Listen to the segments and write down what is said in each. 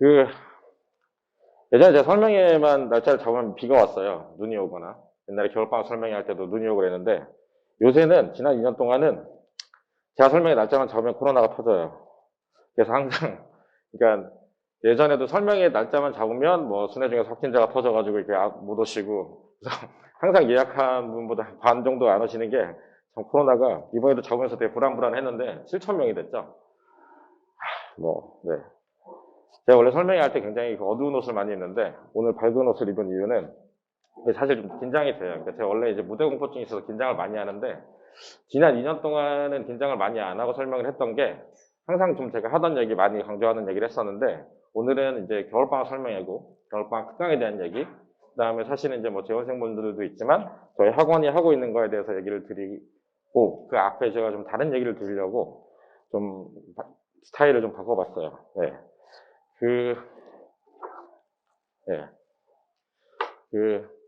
그, 예전에 제가 설명회만 날짜를 잡으면 비가 왔어요. 눈이 오거나. 옛날에 겨울방학 설명회 할 때도 눈이 오고 그랬는데, 요새는, 지난 2년 동안은 제가 설명회 날짜만 잡으면 코로나가 터져요. 그래서 항상, 그러니까, 예전에도 설명회 날짜만 잡으면 뭐 순회 중에서 확진자가 터져가지고 이렇게 못 오시고, 그래서 항상 예약한 분보다 반 정도 안 오시는 게, 참 코로나가 이번에도 잡으면서 되게 불안불안했는데, 7천 명이 됐죠. 네. 제가 원래 설명회 할 때 굉장히 어두운 옷을 많이 입는데 오늘 밝은 옷을 입은 이유는 사실 좀 긴장이 돼요. 그러니까 제가 원래 이제 무대 공포증이 있어서 긴장을 많이 하는데 지난 2년 동안은 긴장을 많이 안 하고 설명을 했던 게 항상 좀 제가 하던 얘기 많이 강조하는 얘기를 했었는데 오늘은 이제 겨울방학 설명회고 겨울방학 특강에 대한 얘기 그다음에 사실은 이제 뭐 재원생분들도 있지만 저희 학원이 하고 있는 거에 대해서 얘기를 드리고 그 앞에 제가 좀 다른 얘기를 드리려고 좀 스타일을 좀 바꿔봤어요. 네. 예.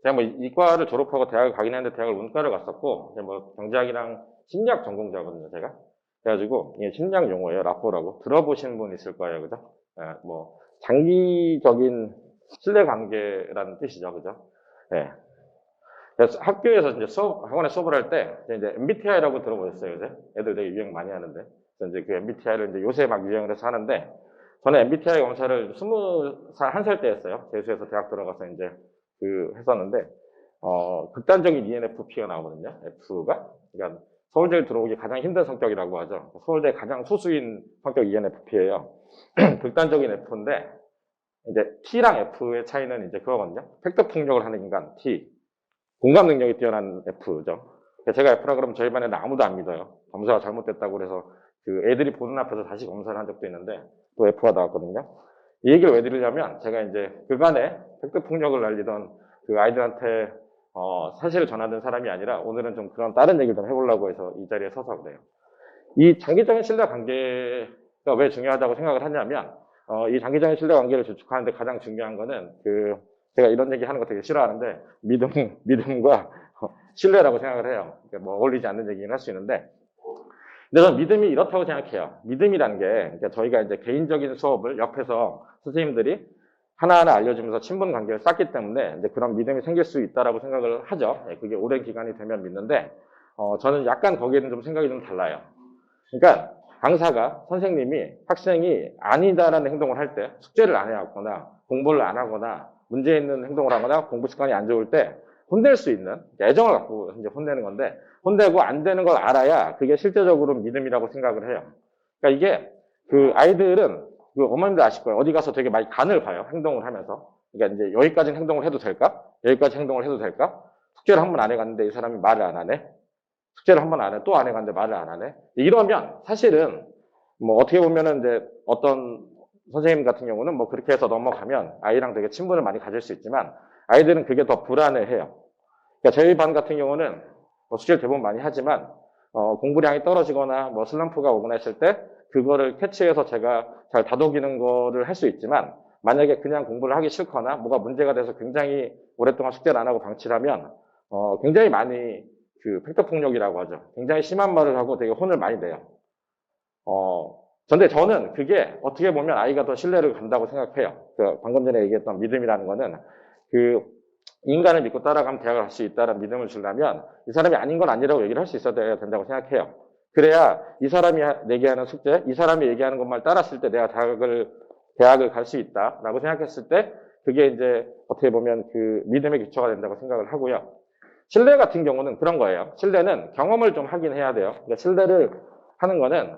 제가 뭐 이과를 졸업하고 대학을 가긴 했는데 대학을 문과를 갔었고, 이제 뭐 경제학이랑 심리학 전공자거든요, 제가. 그래가지고, 이게 심리학 용어예요, 라포라고. 들어보신 분 있을 거예요, 그죠? 예, 뭐, 장기적인 신뢰관계라는 뜻이죠, 그죠? 예. 그래서 학교에서 이제 학원에 수업을 할 때, 이제 MBTI라고 들어보셨어요, 요새? 애들 되게 유행 많이 하는데. 그래서 이제 그 MBTI를 이제 요새 막 유행을 해서 하는데, 저는 MBTI 검사를 20살, 1살 때 했어요. 재수해서 대학 들어가서 이제 했었는데, 극단적인 ENFP가 나오거든요. F가. 그러니까 서울대에 들어오기 가장 힘든 성격이라고 하죠. 서울대 가장 소수인 성격 ENFP예요. 극단적인 F인데, 이제 T랑 F의 차이는 이제 그거거든요. 팩트 폭력을 하는 인간, T. 공감 능력이 뛰어난 F죠. 제가 F라 그러면 저희 반에는 아무도 안 믿어요. 검사가 잘못됐다고 그래서 그 애들이 보는 앞에서 다시 검사를 한 적도 있는데 또 F가 나왔거든요. 이 얘기를 왜 드리려면 제가 이제 그간에 팩트 폭력을 날리던 그 아이들한테 사실을 전하던 사람이 아니라 오늘은 좀 그런 다른 얘기를 좀 해보려고 해서 이 자리에 서서 그래요. 이 장기적인 신뢰 관계가 왜 중요하다고 생각을 하냐면 이 장기적인 신뢰 관계를 구축하는데 가장 중요한 거는 제가 이런 얘기 하는 거 되게 싫어하는데 믿음과 신뢰라고 생각을 해요. 그러니까 뭐 어울리지 않는 얘기는 할 수 있는데 근데 저는 믿음이 이렇다고 생각해요. 믿음이라는 게 그러니까 저희가 이제 개인적인 수업을 옆에서 선생님들이 하나하나 알려주면서 친분 관계를 쌓기 때문에 이제 그런 믿음이 생길 수 있다라고 생각을 하죠. 그게 오랜 기간이 되면 믿는데 저는 약간 거기에는 좀 생각이 좀 달라요. 그러니까 강사가 선생님이 학생이 아니다라는 행동을 할 때 숙제를 안 해왔거나 공부를 안 하거나 문제 있는 행동을 하거나 공부 습관이 안 좋을 때 혼낼 수 있는 애정을 갖고 이제 혼내는 건데 혼내고 안 되는 걸 알아야 그게 실제적으로 믿음이라고 생각을 해요. 그러니까 이게 그 아이들은 그 어머님들 아실 거예요. 어디 가서 되게 많이 간을 봐요. 행동을 하면서. 그러니까 이제 여기까지는 행동을 해도 될까? 여기까지 행동을 해도 될까? 숙제를 한 번 안 해갔는데 이 사람이 말을 안 하네. 숙제를 한 번 안 해. 또 안 해갔는데 말을 안 하네. 이러면 사실은 뭐 어떻게 보면은 이제 어떤 선생님 같은 경우는 뭐 그렇게 해서 넘어가면 아이랑 되게 친분을 많이 가질 수 있지만 아이들은 그게 더 불안해해요. 그러니까 저희 반 같은 경우는 뭐 숙제를 대부분 많이 하지만 공부량이 떨어지거나 뭐 슬럼프가 오거나 했을 때 그거를 캐치해서 제가 잘 다독이는 거를 할 수 있지만 만약에 그냥 공부를 하기 싫거나 뭐가 문제가 돼서 굉장히 오랫동안 숙제를 안 하고 방치를 하면 굉장히 많이 그 팩트 폭력이라고 하죠. 굉장히 심한 말을 하고 되게 혼을 많이 내요. 근데 저는 그게 어떻게 보면 아이가 더 신뢰를 간다고 생각해요. 방금 전에 얘기했던 믿음이라는 거는 인간을 믿고 따라가면 대학을 갈 수 있다는 믿음을 주려면 이 사람이 아닌 건 아니라고 얘기를 할 수 있어야 된다고 생각해요. 그래야 이 사람이 얘기하는 숙제, 이 사람이 얘기하는 것만 따랐을 때 내가 대학을 갈 수 있다라고 생각했을 때 그게 이제 어떻게 보면 그 믿음의 기초가 된다고 생각을 하고요. 신뢰 같은 경우는 그런 거예요. 신뢰는 경험을 좀 하긴 해야 돼요. 그러니까 신뢰를 하는 거는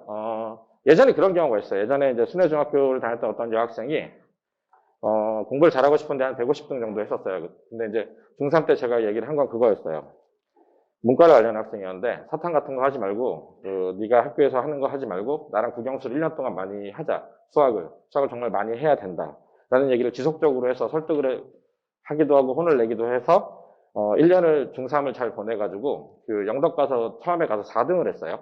예전에 그런 경우가 있어요. 예전에 이제 순회중학교를 다녔던 어떤 여학생이 공부를 잘하고 싶은데 한 150등 정도 했었어요. 근데 이제 중3 때 제가 얘기를 한 건 그거였어요. 문과를 가려는 학생이었는데 사탕 같은 거 하지 말고 네가 학교에서 하는 거 하지 말고 나랑 국영수를 1년 동안 많이 하자. 수학을 정말 많이 해야 된다. 라는 얘기를 지속적으로 해서 설득을 하기도 하고 혼을 내기도 해서 1년을 중3을 잘 보내가지고 그 영덕 가서 처음에 가서 4등을 했어요.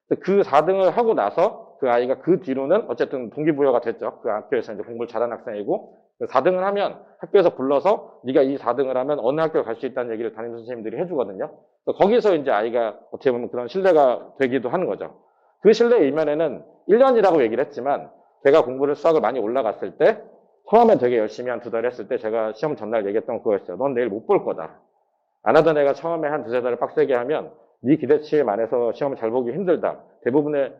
그 4등을 하고 나서 그 아이가 그 뒤로는 어쨌든 동기부여가 됐죠. 그 학교에서 이제 공부를 잘하는 학생이고 4등을 하면 학교에서 불러서 네가 이 4등을 하면 어느 학교에 갈 수 있다는 얘기를 담임 선생님들이 해주거든요. 거기서 이제 아이가 어떻게 보면 그런 신뢰가 되기도 하는 거죠. 그 신뢰의 이면에는 1년이라고 얘기를 했지만 제가 공부를 수학을 많이 올라갔을 때 처음에 되게 열심히 한 2달 했을 때 제가 시험 전날 얘기했던 그거였어요. 넌 내일 못 볼 거다. 안 하던 애가 처음에 한 2~3달을 빡세게 하면 네 기대치에 만해서 시험을 잘 보기 힘들다. 대부분의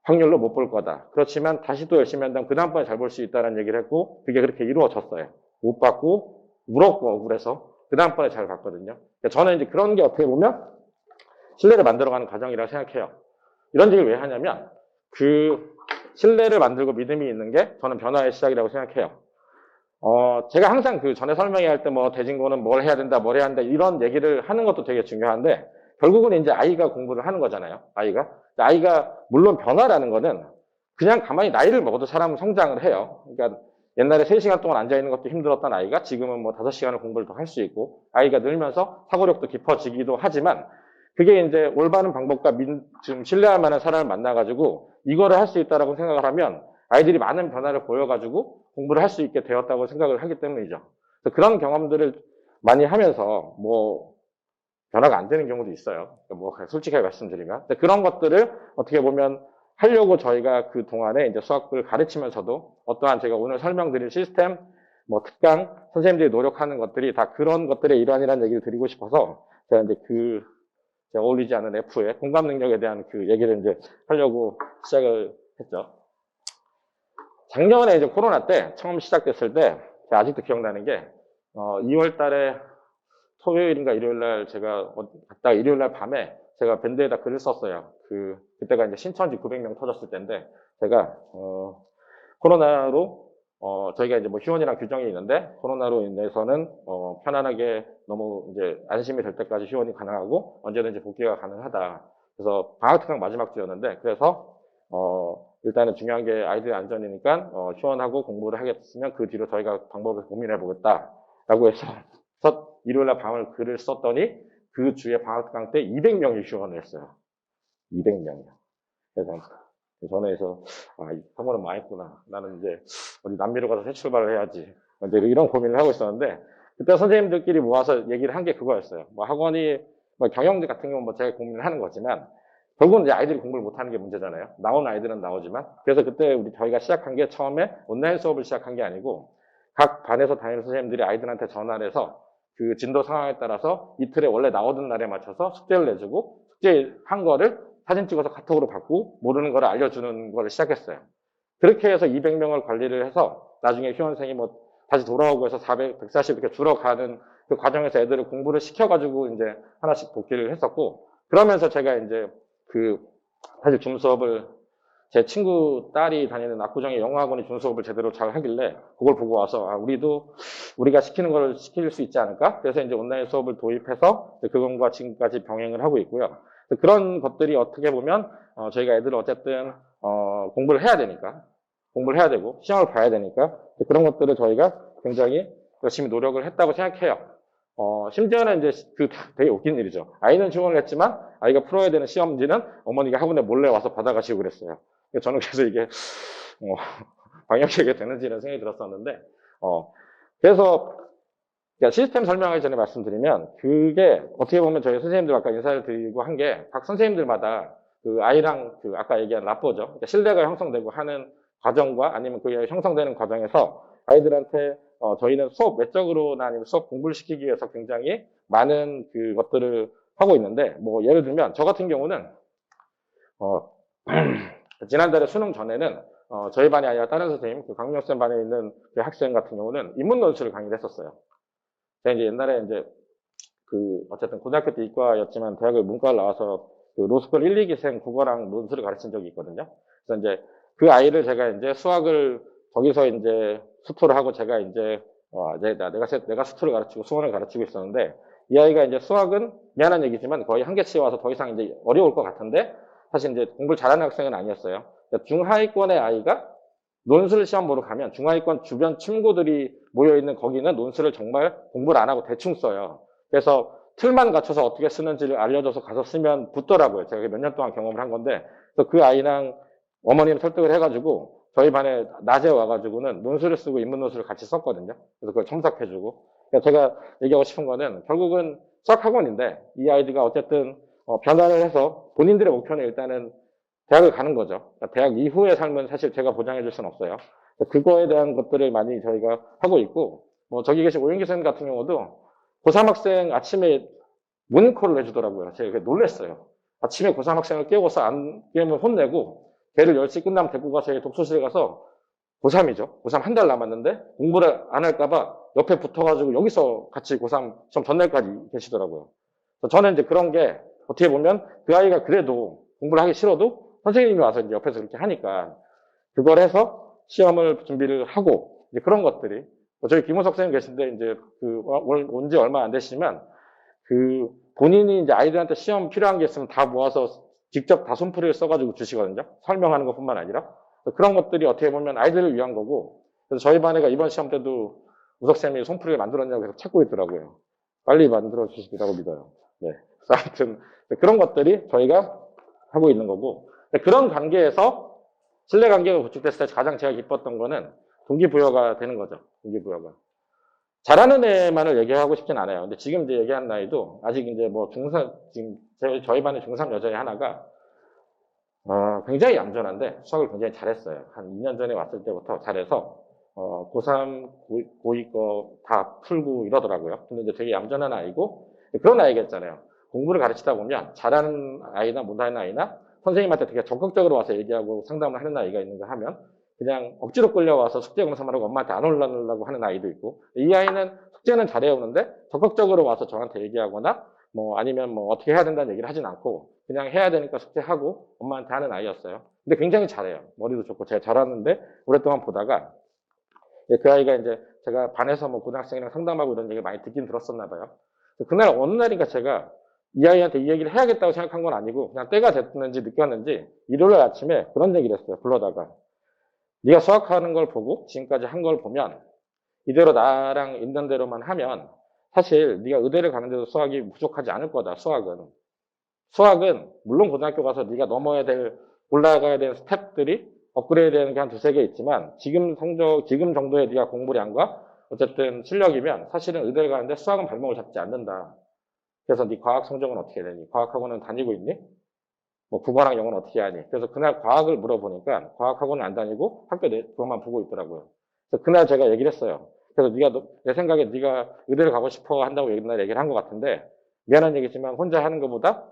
확률로 못 볼 거다. 그렇지만 다시 또 열심히 한다면 그 다음번에 잘 볼 수 있다는 얘기를 했고 그게 그렇게 이루어졌어요. 못 받고 울었고 억울해서 그 다음번에 잘 봤거든요. 저는 이제 그런 게 어떻게 보면 신뢰를 만들어가는 과정이라고 생각해요. 이런 얘기를 왜 하냐면 그 신뢰를 만들고 믿음이 있는 게 저는 변화의 시작이라고 생각해요. 제가 항상 그 전에 설명할 때 뭐 대진고는 뭘 해야 된다, 뭘 해야 한다 이런 얘기를 하는 것도 되게 중요한데 결국은 이제 아이가 공부를 하는 거잖아요. 아이가 물론 변화라는 거는 그냥 가만히 나이를 먹어도 사람은 성장을 해요. 그러니까 옛날에 3시간 동안 앉아있는 것도 힘들었던 아이가 지금은 뭐 5시간을 공부를 더 할 수 있고 아이가 늘면서 사고력도 깊어지기도 하지만 그게 이제 올바른 방법과 좀 신뢰할 만한 사람을 만나가지고 이거를 할 수 있다라고 생각을 하면 아이들이 많은 변화를 보여가지고 공부를 할 수 있게 되었다고 생각을 하기 때문이죠. 그래서 그런 경험들을 많이 하면서 뭐 변화가 안 되는 경우도 있어요. 뭐 솔직하게 말씀드리면 그런 것들을 어떻게 보면 하려고 저희가 그 동안에 이제 수학을 가르치면서도 어떠한 제가 오늘 설명드린 시스템, 뭐 특강, 선생님들이 노력하는 것들이 다 그런 것들의 일환이라는 얘기를 드리고 싶어서 제가 이제 제가 어울리지 않은 F의 공감 능력에 대한 그 얘기를 이제 하려고 시작을 했죠. 작년에 이제 코로나 때 처음 시작됐을 때 제가 아직도 기억나는 게 2월 달에 토요일인가 일요일 날 제가 갔다가 일요일 날 밤에 제가 밴드에다 글을 썼어요. 그때가 이제 신천지 900명 터졌을 때인데 제가 코로나로 저희가 이제 뭐 휴원이랑 규정이 있는데 코로나로 인해서는 편안하게 너무 이제 안심이 될 때까지 휴원이 가능하고 언제든지 복귀가 가능하다. 그래서 방학특강 마지막 주였는데 그래서 일단은 중요한 게 아이들 안전이니까 휴원하고 공부를 하겠으면 그 뒤로 저희가 방법을 고민해 보겠다라고 해서 첫 일요일날 밤을 글을 썼더니 그 주에 방학특강 때 200명이 휴원을 했어요. 200명이요. 그래서 전화해서 학원은 망했구나. 나는 이제 어디 남미로 가서 새 출발을 해야지. 이제 이런 고민을 하고 있었는데 그때 선생님들끼리 모아서 얘기를 한 게 그거였어요. 뭐 학원이 뭐 경영직 같은 경우는 뭐 제가 고민을 하는 거지만 결국은 이제 아이들이 공부를 못하는 게 문제잖아요. 나온 아이들은 나오지만 그래서 그때 저희가 시작한 게 처음에 온라인 수업을 시작한 게 아니고 각 반에서 담임 선생님들이 아이들한테 전화를 해서 그 진도 상황에 따라서 이틀에 원래 나오던 날에 맞춰서 숙제를 내주고 숙제한 거를 사진 찍어서 카톡으로 받고 모르는 거를 알려주는 거를 시작했어요. 그렇게 해서 200명을 관리를 해서 나중에 휴원생이 뭐 다시 돌아오고 해서 400, 140 이렇게 줄어가는 그 과정에서 애들을 공부를 시켜가지고 이제 하나씩 복귀를 했었고 그러면서 제가 이제 사실 줌 수업을 제 친구 딸이 다니는 압구정의 영어학원이 줌 수업을 제대로 잘 하길래 그걸 보고 와서 우리가 시키는 걸 시킬 수 있지 않을까? 그래서 이제 온라인 수업을 도입해서 그건과 지금까지 병행을 하고 있고요. 그런 것들이 어떻게 보면 저희가 애들을 어쨌든 공부를 해야 되고 시험을 봐야 되니까 그런 것들을 저희가 굉장히 열심히 노력을 했다고 생각해요. 심지어는 이제 되게 웃긴 일이죠. 아이는 지원을 했지만 아이가 풀어야 되는 시험지는 어머니가 학원에 몰래 와서 받아가시고 그랬어요. 저는 그래서 이게 방역하게 되는지는 생각이 들었었는데 그래서 시스템 설명하기 전에 말씀드리면 그게 어떻게 보면 저희 선생님들 아까 인사를 드리고 한 게 각 선생님들마다 그 아이랑 아까 얘기한 라포죠. 그러니까 신뢰가 형성되고 하는 과정과 아니면 그게 형성되는 과정에서 아이들한테 저희는 수업 외적으로나 아니면 수업 공부를 시키기 위해서 굉장히 많은 그것들을 하고 있는데 뭐 예를 들면 저 같은 경우는 지난달에 수능 전에는 저희 반이 아니라 다른 선생님, 강명쌤 반에 있는 그 학생 같은 경우는 인문 논술을 강의를 했었어요. 제가 이제 옛날에 이제 어쨌든 고등학교 때 이과였지만 대학을 문과를 나와서 로스쿨 1, 2기생 국어랑 논술을 가르친 적이 있거든요. 그래서 이제 그 아이를 제가 이제 수학을 거기서 이제 수투를 하고 제가 이제 내가 수투를 가르치고 수원을 가르치고 있었는데 이 아이가 이제 수학은 미안한 얘기지만 거의 한계치에 와서 더 이상 이제 어려울 것 같은데 사실 이제 공부를 잘하는 학생은 아니었어요. 그러니까 중하위권의 아이가 논술 시험 보러 가면 중하위권 주변 친구들이 모여있는 거기는 논술을 정말 공부를 안 하고 대충 써요. 그래서 틀만 갖춰서 어떻게 쓰는지를 알려줘서 가서 쓰면 붙더라고요. 제가 몇 년 동안 경험을 한 건데 그래서 그 아이랑 어머님 설득을 해가지고 저희 반에 낮에 와가지고는 논술을 쓰고 인문 논술을 같이 썼거든요. 그래서 그걸 첨삭해주고 그러니까 제가 얘기하고 싶은 거는 결국은 수학학원인데 이 아이들과 어쨌든 변화를 해서 본인들의 목표는 일단은 대학을 가는 거죠. 그러니까 대학 이후의 삶은 사실 제가 보장해 줄 수는 없어요. 그거에 대한 것들을 많이 저희가 하고 있고, 뭐 저기 계신 오영기 선생님 같은 경우도 고3 학생 아침에 모닝콜을 해주더라고요. 제가 놀랬어요. 아침에 고3 학생을 깨워서 안 깨면 혼내고, 걔를 10시 끝나면 데리고 가서 독서실에 가서 고3이죠. 고3 한 달 남았는데 공부를 안 할까봐 옆에 붙어가지고 여기서 같이 고3 시험 전날까지 계시더라고요. 저는 이제 그런 게 어떻게 보면 그 아이가 그래도 공부를 하기 싫어도 선생님이 와서 이제 옆에서 그렇게 하니까 그걸 해서 시험을 준비를 하고 이제 그런 것들이 저희 김우석 선생님 계신데 이제 온 지 얼마 안 되시지만 그 본인이 이제 아이들한테 시험 필요한 게 있으면 다 모아서 직접 다 손풀이를 써가지고 주시거든요. 설명하는 것뿐만 아니라 그런 것들이 어떻게 보면 아이들을 위한 거고 그래서 저희 반 애가 이번 시험 때도 우석 쌤이 손풀이를 만들었냐고 계속 찾고 있더라고요. 빨리 만들어 주시리라고 믿어요. 네. 아무튼 그런 것들이 저희가 하고 있는 거고 그런 관계에서 신뢰관계가 구축됐을 때 가장 제가 기뻤던 거는 동기부여가 되는 거죠. 동기부여가. 잘하는 애만을 얘기하고 싶진 않아요. 근데 지금 이제 얘기한 나이도 아직 이제 뭐 지금 저희 반에 중3 여자애 하나가 굉장히 얌전한데 수학을 굉장히 잘했어요. 한 2년 전에 왔을 때부터 잘해서 고3, 고2 거 다 풀고 이러더라고요. 근데 이제 되게 얌전한 아이고 그런 아이겠잖아요. 공부를 가르치다 보면 잘하는 아이나 못하는 아이나 선생님한테 되게 적극적으로 와서 얘기하고 상담을 하는 아이가 있는가 하면 그냥 억지로 끌려와서 숙제 검사만 하고 엄마한테 안 올라오려고 하는 아이도 있고 이 아이는 숙제는 잘해오는데 적극적으로 와서 저한테 얘기하거나 뭐 아니면 뭐 어떻게 해야 된다는 얘기를 하진 않고 그냥 해야 되니까 숙제하고 엄마한테 하는 아이였어요. 근데 굉장히 잘해요. 머리도 좋고 제가 잘하는데 오랫동안 보다가 그 아이가 이제 제가 반에서 뭐 고등학생이랑 상담하고 이런 얘기를 많이 듣긴 들었었나 봐요. 그날 어느 날인가 제가 이 아이한테 이 얘기를 해야겠다고 생각한 건 아니고 그냥 때가 됐는지 느꼈는지 일요일 아침에 그런 얘기를 했어요. 불러다가 네가 수학하는 걸 보고 지금까지 한 걸 보면 이대로 나랑 있는 대로만 하면 사실 네가 의대를 가는데도 수학이 부족하지 않을 거다. 수학은 물론 고등학교 가서 네가 넘어야 될 올라가야 되는 스텝들이 업그레이드 되는 게 한 두세 개 있지만 지금 정도의 네가 공부량과 어쨌든 실력이면 사실은 의대를 가는데 수학은 발목을 잡지 않는다. 그래서 네 과학 성적은 어떻게 되니? 과학학원은 다니고 있니? 뭐 국어랑 영어는 어떻게 하니? 그래서 그날 과학을 물어보니까 과학학원은 안 다니고 학교 그것만 보고 있더라고요. 그래서 그날 제가 얘기를 했어요. 그래서 내 생각에 네가 의대를 가고 싶어 한다고 옛날에 얘기를 한 것 같은데 미안한 얘기지만 혼자 하는 것보다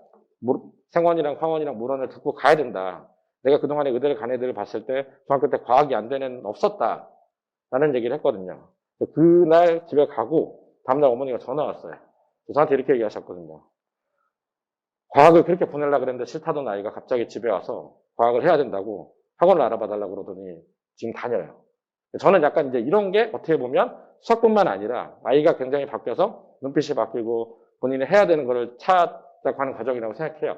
생원이랑 황원이랑 물원을 듣고 가야 된다. 내가 그동안에 의대를 간 애들을 봤을 때 중학교 때 과학이 안 되는 애는 없었다. 라는 얘기를 했거든요. 그날 집에 가고 다음날 어머니가 전화 왔어요. 저한테 이렇게 얘기하셨거든요. 과학을 그렇게 보내려고 그랬는데 싫다던 아이가 갑자기 집에 와서 과학을 해야 된다고 학원을 알아봐 달라고 그러더니 지금 다녀요. 저는 약간 이제 이런 게 어떻게 보면 수학뿐만 아니라 아이가 굉장히 바뀌어서 눈빛이 바뀌고 본인이 해야 되는 거를 찾아가고 하는 과정이라고 생각해요.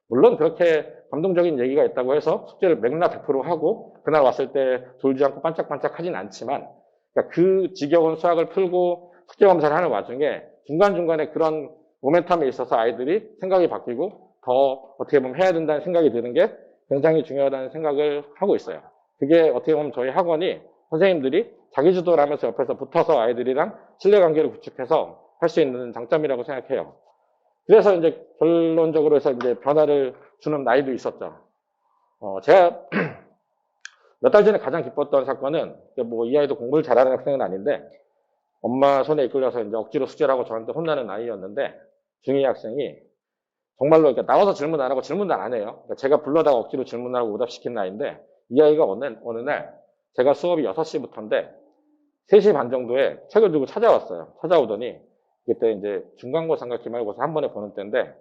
물론 그렇게 감동적인 얘기가 있다고 해서 숙제를 맥락 100% 하고 그날 왔을 때 졸지 않고 반짝반짝 하진 않지만 그러니까 그 지겨운 수학을 풀고 숙제 검사를 하는 와중에 중간중간에 그런 모멘텀에 있어서 아이들이 생각이 바뀌고 더 어떻게 보면 해야 된다는 생각이 드는 게 굉장히 중요하다는 생각을 하고 있어요. 그게 어떻게 보면 저희 학원이 선생님들이 자기주도를 하면서 옆에서 붙어서 아이들이랑 신뢰관계를 구축해서 할 수 있는 장점이라고 생각해요. 그래서 이제 결론적으로 해서 이제 변화를 주는 나이도 있었죠. 제가 몇 달 전에 가장 기뻤던 사건은 뭐 이 아이도 공부를 잘하는 학생은 아닌데 엄마 손에 이끌려서 이제 억지로 숙제를 하고 저한테 혼나는 아이였는데 중2 학생이 정말로 이렇게 나와서 질문 안 하고 질문도 안 해요. 그러니까 제가 불러다가 억지로 질문하고 오답시킨 아이인데 이 아이가 어느 날 제가 수업이 6시부터인데 3시 반 정도에 책을 들고 찾아왔어요. 찾아오더니 그때 이제 중간고사인가 기말고사 한 번에 보는 때인데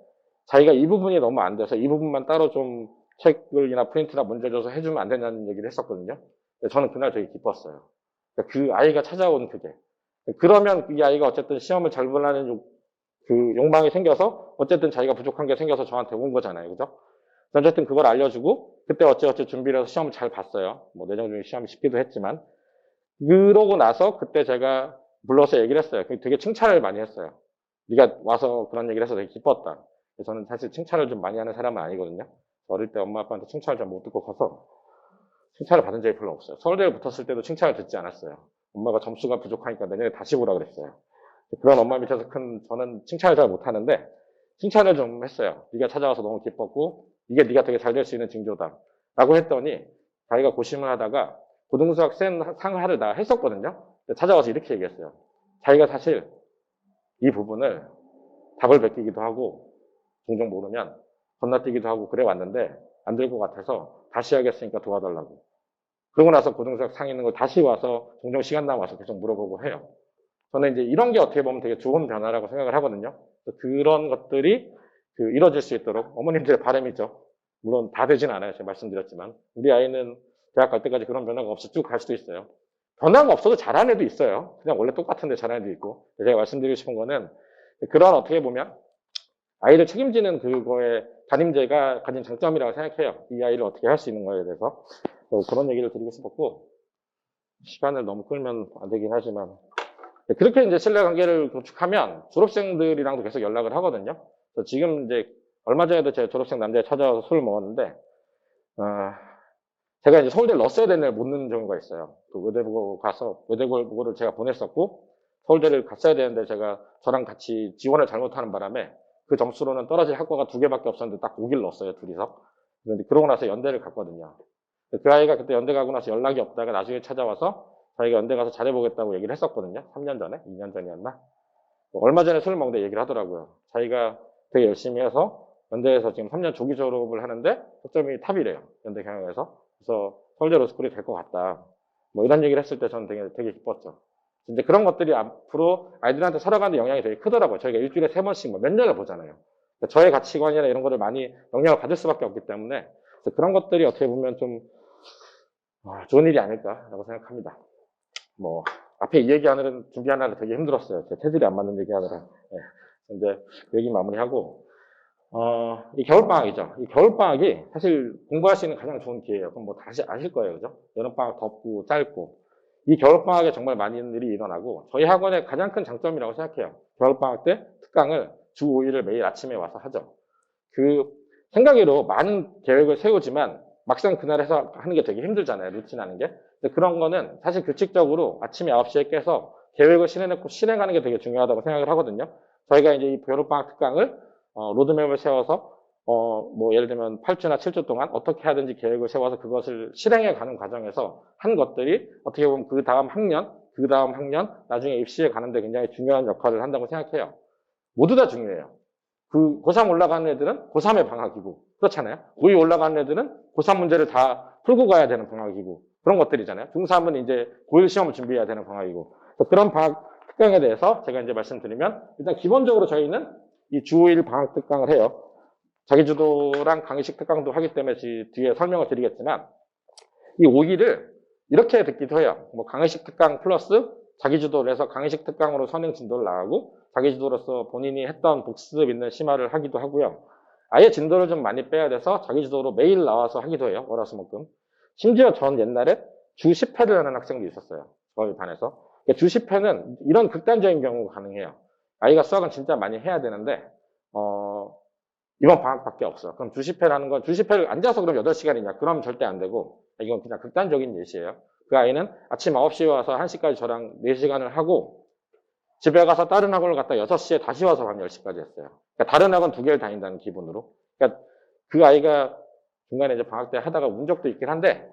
자기가 이 부분이 너무 안 돼서 이 부분만 따로 좀 책을이나 프린트나 문제 줘서 해주면 안 되냐는 얘기를 했었거든요. 저는 그날 되게 기뻤어요. 그러니까 그 아이가 찾아온 그게. 그러면 이 아이가 어쨌든 시험을 잘 보려는 그 욕망이 생겨서 어쨌든 자기가 부족한 게 생겨서 저한테 온 거잖아요. 그죠? 어쨌든 그걸 알려주고 그때 어찌어찌 준비를 해서 시험을 잘 봤어요. 뭐 내정 중에 시험이 쉽기도 했지만 그러고 나서 그때 제가 불러서 얘기를 했어요. 되게 칭찬을 많이 했어요. 네가 와서 그런 얘기를 해서 되게 기뻤다. 저는 사실 칭찬을 좀 많이 하는 사람은 아니거든요. 어릴 때 엄마 아빠한테 칭찬을 잘 못 듣고 커서 칭찬을 받은 적이 별로 없어요. 서울대에 붙었을 때도 칭찬을 듣지 않았어요. 엄마가 점수가 부족하니까 내년에 다시 보라 그랬어요. 그런 엄마 밑에서 큰 저는 칭찬을 잘 못하는데 칭찬을 좀 했어요. 네가 찾아와서 너무 기뻤고 이게 네가 되게 잘 될 수 있는 징조다 라고 했더니 자기가 고심을 하다가 고등수학 센 상하를 다 했었거든요. 찾아와서 이렇게 얘기했어요. 자기가 사실 이 부분을 답을 베끼기도 하고 종종 모르면 건너뛰기도 하고 그래 왔는데 안 될 것 같아서 다시 하겠으니까 도와달라고. 그러고 나서 고등수학 상 있는 걸 다시 와서 종종 시간 남아서 계속 물어보고 해요. 저는 이제 이런 게 어떻게 보면 되게 좋은 변화라고 생각을 하거든요. 그런 것들이 이루어질 수 있도록 어머님들의 바람이죠. 물론 다 되진 않아요. 제가 말씀드렸지만. 우리 아이는 대학 갈 때까지 그런 변화가 없이 쭉 갈 수도 있어요. 변화가 없어도 잘하는 애도 있어요. 그냥 원래 똑같은데 잘하는 애도 있고. 제가 말씀드리고 싶은 거는 그런 어떻게 보면 아이를 책임지는 그거에 담임제가 가진 장점이라고 생각해요. 이 아이를 어떻게 할 수 있는 거에 대해서. 그런 얘기를 드리고 싶었고, 시간을 너무 끌면 안 되긴 하지만, 그렇게 이제 신뢰관계를 구축하면 졸업생들이랑도 계속 연락을 하거든요. 그래서 지금 이제 얼마 전에도 제 졸업생 남자애 찾아와서 술을 먹었는데, 제가 이제 서울대 넣었어야 되는 애를 못 넣는 경우가 있어요. 또 외대보고 가서 외대보고를 제가 보냈었고, 서울대를 갔어야 되는데 제가 저랑 같이 지원을 잘못하는 바람에 그 점수로는 떨어질 학과가 2개밖에 없었는데 딱 거기를 넣었어요, 둘이서. 그런데 그러고 나서 연대를 갔거든요. 그 아이가 그때 연대 가고 나서 연락이 없다가 나중에 찾아와서 자기가 연대 가서 잘해보겠다고 얘기를 했었거든요. 3년 전에? 2년 전이었나? 얼마 전에 술을 먹는데 얘기를 하더라고요. 자기가 되게 열심히 해서 연대에서 지금 3년 조기 졸업을 하는데 학점이 탑이래요. 연대 경영에서. 그래서 서울대 로스쿨이 될 것 같다. 뭐 이런 얘기를 했을 때 저는 되게 기뻤죠. 근데 그런 것들이 앞으로 아이들한테 살아가는 영향이 되게 크더라고요. 저희가 일주일에 3번씩 몇 년을 보잖아요. 그러니까 저의 가치관이나 이런 거를 많이 영향을 받을 수밖에 없기 때문에 그런 것들이 어떻게 보면 좀 좋은 일이 아닐까라고 생각합니다. 뭐 앞에 이 얘기하느라 준비하느라 되게 힘들었어요. 제 체질이 안 맞는 얘기하느라. 네. 이제 얘기 마무리하고 이 겨울방학이죠. 이 겨울방학이 사실 공부할 수 있는 가장 좋은 기회예요. 그럼 뭐 다시 아실 거예요. 그죠? 여름방학 덥고 짧고. 이 겨울방학에 정말 많은 일이 일어나고 저희 학원의 가장 큰 장점이라고 생각해요. 겨울방학 때 특강을 주 5일을 매일 아침에 와서 하죠. 생각으로 많은 계획을 세우지만 막상 그날 해서 하는 게 되게 힘들잖아요. 루틴 하는 게. 근데 그런 거는 사실 규칙적으로 아침에 9시에 깨서 계획을 실행해놓고 실행하는 게 되게 중요하다고 생각을 하거든요. 저희가 이제 이 겨울방학 특강을 로드맵을 세워서 뭐 예를 들면 8주나 7주 동안 어떻게 하든지 계획을 세워서 그것을 실행해 가는 과정에서 한 것들이 어떻게 보면 그 다음 학년, 나중에 입시에 가는데 굉장히 중요한 역할을 한다고 생각해요. 모두 다 중요해요. 고3 올라가는 애들은 고3의 방학이고, 그렇잖아요. 고2 올라가는 애들은 고3 문제를 다 풀고 가야 되는 방학이고, 그런 것들이잖아요. 중3은 이제 고1 시험을 준비해야 되는 방학이고, 그런 방학 특강에 대해서 제가 이제 말씀드리면, 일단 기본적으로 저희는 이 주 5일 방학 특강을 해요. 자기주도랑 강의식 특강도 하기 때문에 뒤에 설명을 드리겠지만, 이 5일을 이렇게 듣기도 해요. 뭐 강의식 특강 플러스 자기주도를 해서 강의식 특강으로 선행 진도를 나가고 자기주도로서 본인이 했던 복습 있는 심화를 하기도 하고요. 아예 진도를 좀 많이 빼야 돼서 자기주도로 매일 나와서 하기도 해요. 월화수목금. 심지어 전 옛날에 주 10회를 하는 학생도 있었어요. 저희 반에서. 주 10회는 이런 극단적인 경우가 가능해요. 아이가 수학은 진짜 많이 해야 되는데 이번 방학밖에 없어. 그럼 주 10회라는 건 주 10회를 앉아서 그럼 8시간이냐? 그럼 절대 안 되고 이건 그냥 극단적인 예시예요. 그 아이는 아침 9시에 와서 1시까지 저랑 4시간을 하고 집에 가서 다른 학원을 갔다 6시에 다시 와서 밤 10시까지 했어요. 그러니까 다른 학원 2개를 다닌다는 기분으로. 그러니까 그 아이가 중간에 이제 방학 때 하다가 운 적도 있긴 한데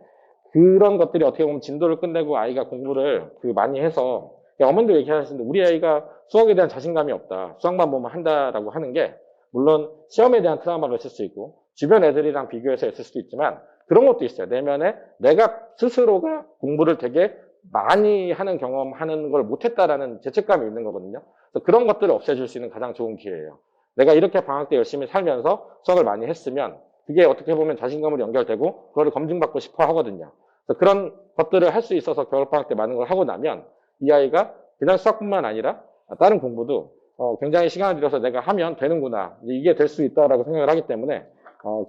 그런 것들이 어떻게 보면 진도를 끝내고 아이가 공부를 많이 해서 어머님도 얘기하시는데 우리 아이가 수학에 대한 자신감이 없다. 수학만 보면 한다라고 하는 게 물론 시험에 대한 트라우마를 있을 수 있고 주변 애들이랑 비교해서 있을 수도 있지만 그런 것도 있어요. 내면에 내가 스스로가 공부를 되게 많이 하는 경험하는 걸 못했다라는 죄책감이 있는 거거든요. 그래서 그런 것들을 없애줄 수 있는 가장 좋은 기회예요. 내가 이렇게 방학 때 열심히 살면서 수학을 많이 했으면 그게 어떻게 보면 자신감으로 연결되고 그걸 검증받고 싶어 하거든요. 그래서 그런 것들을 할 수 있어서 겨울방학 때 많은 걸 하고 나면 이 아이가 그냥 수학뿐만 아니라 다른 공부도 굉장히 시간을 들여서 내가 하면 되는구나. 이게 될 수 있다라고 생각을 하기 때문에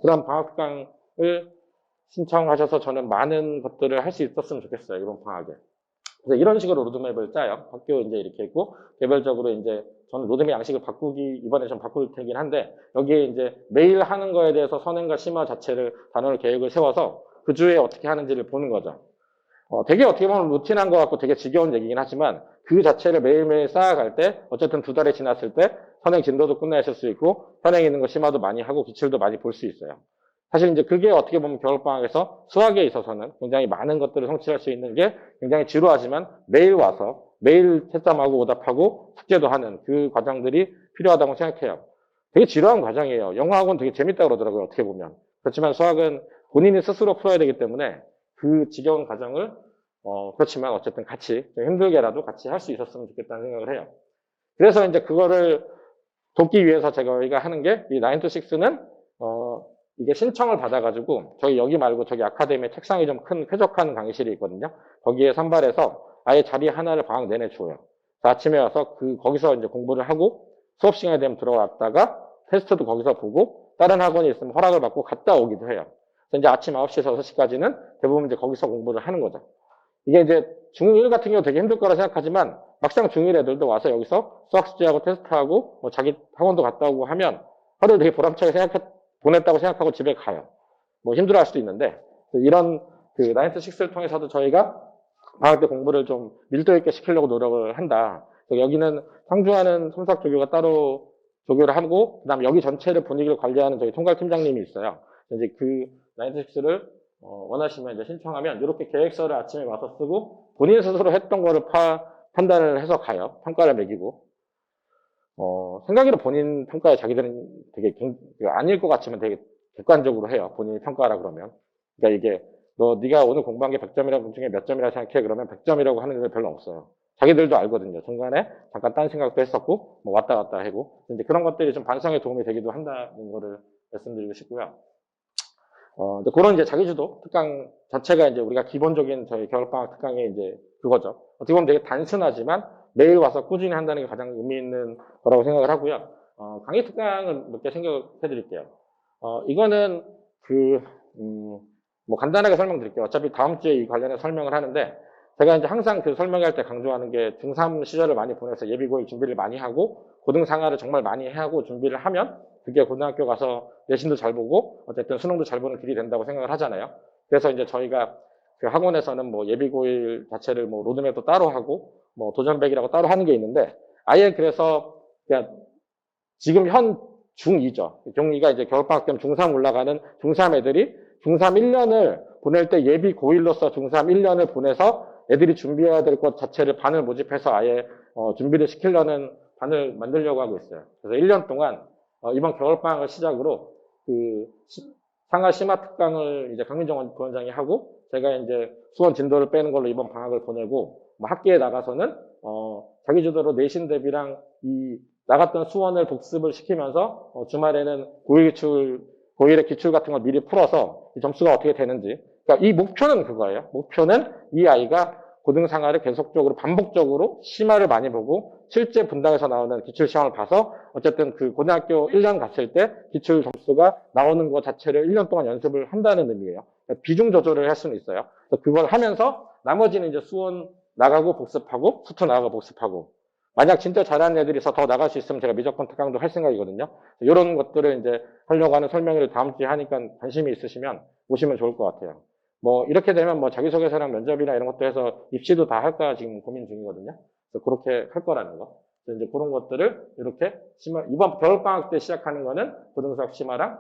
그런 방학강을 신청하셔서 저는 많은 것들을 할 수 있었으면 좋겠어요. 이번 방학에. 그래서 이런 식으로 로드맵을 짜요. 학교 이제 이렇게 있고 개별적으로 이제 저는 로드맵 양식을 이번에 좀 바꿀 테긴 한데 여기에 이제 매일 하는 거에 대해서 선행과 심화 자체를 단원을 계획을 세워서 그 주에 어떻게 하는지를 보는 거죠. 되게 어떻게 보면 루틴한 것 같고 되게 지겨운 얘기긴 하지만 그 자체를 매일매일 쌓아갈 때 어쨌든 2달이 지났을 때 선행 진도도 끝내실 수 있고, 선행에 있는 거 심화도 많이 하고, 기출도 많이 볼 수 있어요. 사실 이제 그게 어떻게 보면 겨울방학에서 수학에 있어서는 굉장히 많은 것들을 성취할 수 있는 게 굉장히 지루하지만 매일 와서 매일 채점하고 오답하고 숙제도 하는 그 과정들이 필요하다고 생각해요. 되게 지루한 과정이에요. 영어학원 되게 재밌다고 그러더라고요. 어떻게 보면. 그렇지만 수학은 본인이 스스로 풀어야 되기 때문에 그 지겨운 과정을 그렇지만 어쨌든 같이 좀 힘들게라도 같이 할 수 있었으면 좋겠다는 생각을 해요. 그래서 이제 그거를 돕기 위해서 저희가 하는 게 이 9 to 6는 이게 신청을 받아가지고 저희 여기 말고 저기 아카데미 책상이 좀 큰 쾌적한 강의실이 있거든요. 거기에 선발해서 아예 자리 하나를 방학 내내 줘요. 아침에 와서 거기서 이제 공부를 하고 수업 시간이 되면 들어왔다가 테스트도 거기서 보고 다른 학원이 있으면 허락을 받고 갔다 오기도 해요. 그래서 이제 아침 9시에서 6시까지는 대부분 이제 거기서 공부를 하는 거죠. 이게 이제 중1 같은 경우 되게 힘들 거라 생각하지만 막상 중1 애들도 와서 여기서 수학 숙제하고 테스트하고 뭐 자기 학원도 갔다 오고 하면 하루 되게 보람차게 보냈다고 생각하고 집에 가요. 뭐 힘들어 할 수도 있는데 이런 그 9 to 6를 통해서도 저희가 방학 때 공부를 좀 밀도 있게 시키려고 노력을 한다. 여기는 상주하는 첨삭 조교가 따로 조교를 하고 그다음 여기 전체를 분위기를 관리하는 저희 총괄팀장님이 있어요. 이제 그 9 to 6를 원하시면 이제 신청하면 이렇게 계획서를 아침에 와서 쓰고 본인 스스로 했던 거를 판단을 해서 가요. 평가를 매기고. 생각으로 본인 평가에 자기들은 되게 아닐 것 같지만 되게 객관적으로 해요. 본인이 평가라 그러면. 그러니까 이게 네가 오늘 공부한 게 100점이라고 중에 몇 점이라 생각해? 그러면 100점이라고 하는 게 별로 없어요. 자기들도 알거든요. 중간에 잠깐 딴 생각도 했었고 뭐 왔다 갔다 하고 이제 그런 것들이 좀 반성에 도움이 되기도 한다는 거를 말씀드리고 싶고요. 그런 이제 자기주도 특강 자체가 이제 우리가 기본적인 저희 겨울방학 특강의 이제 그거죠. 어떻게 보면 되게 단순하지만 매일 와서 꾸준히 한다는 게 가장 의미 있는 거라고 생각을 하고요. 강의 특강은 몇 개 생각해 드릴게요. 이거는 뭐 간단하게 설명드릴게요. 어차피 다음 주에 이 관련해 설명을 하는데 제가 이제 항상 그 설명할 때 강조하는 게 중3 시절을 많이 보내서 예비고일 준비를 많이 하고 고등상하를 정말 많이 하고 준비를 하면 그게 고등학교 가서 내신도 잘 보고 어쨌든 수능도 잘 보는 길이 된다고 생각을 하잖아요. 그래서 이제 저희가 그 학원에서는 뭐 예비고일 자체를 뭐 로드맵도 따로 하고 뭐 도전백이라고 따로 하는 게 있는데 아예 그래서 그냥 지금 현 중2죠. 중2가 이제 겨울방학 되면 중3 올라가는 중3 애들이 중3 1년을 보낼 때 예비 고1로서 중3 1년을 보내서 애들이 준비해야 될 것 자체를 반을 모집해서 아예 준비를 시키려는 반을 만들려고 하고 있어요. 그래서 1년 동안 이번 겨울방학을 시작으로 그 상하 심화 특강을 이제 강민정 부원장이 하고 제가 이제 수원 진도를 빼는 걸로 이번 방학을 보내고 뭐 학기에 나가서는 자기 주도로 내신 대비랑 이 나갔던 수원을 복습을 시키면서 주말에는 고1의 기출 같은 걸 미리 풀어서 이 점수가 어떻게 되는지. 그러니까 이 목표는 그거예요. 목표는 이 아이가 고등상하를 계속적으로 반복적으로 심화를 많이 보고 실제 분당에서 나오는 기출 시험을 봐서 어쨌든 그 고등학교 1년 갔을 때 기출 점수가 나오는 것 자체를 1년 동안 연습을 한다는 의미예요. 그러니까 비중 조절을 할 수는 있어요. 그걸 하면서 나머지는 이제 수원 나가고 복습하고 수투 나가고 복습하고 만약 진짜 잘하는 애들이 더 나갈 수 있으면 제가 미적분 특강도 할 생각이거든요. 이런 것들을 이제 하려고 하는 설명을 다음 주에 하니까 관심이 있으시면 오시면 좋을 것 같아요. 뭐 이렇게 되면 뭐 자기소개서랑 면접이나 이런 것도 해서 입시도 다 할까 지금 고민 중이거든요. 그래서 그렇게 할 거라는 거. 그래서 이제 그런 것들을 이렇게 이번 겨울방학 때 시작하는 거는 고등수학 심화랑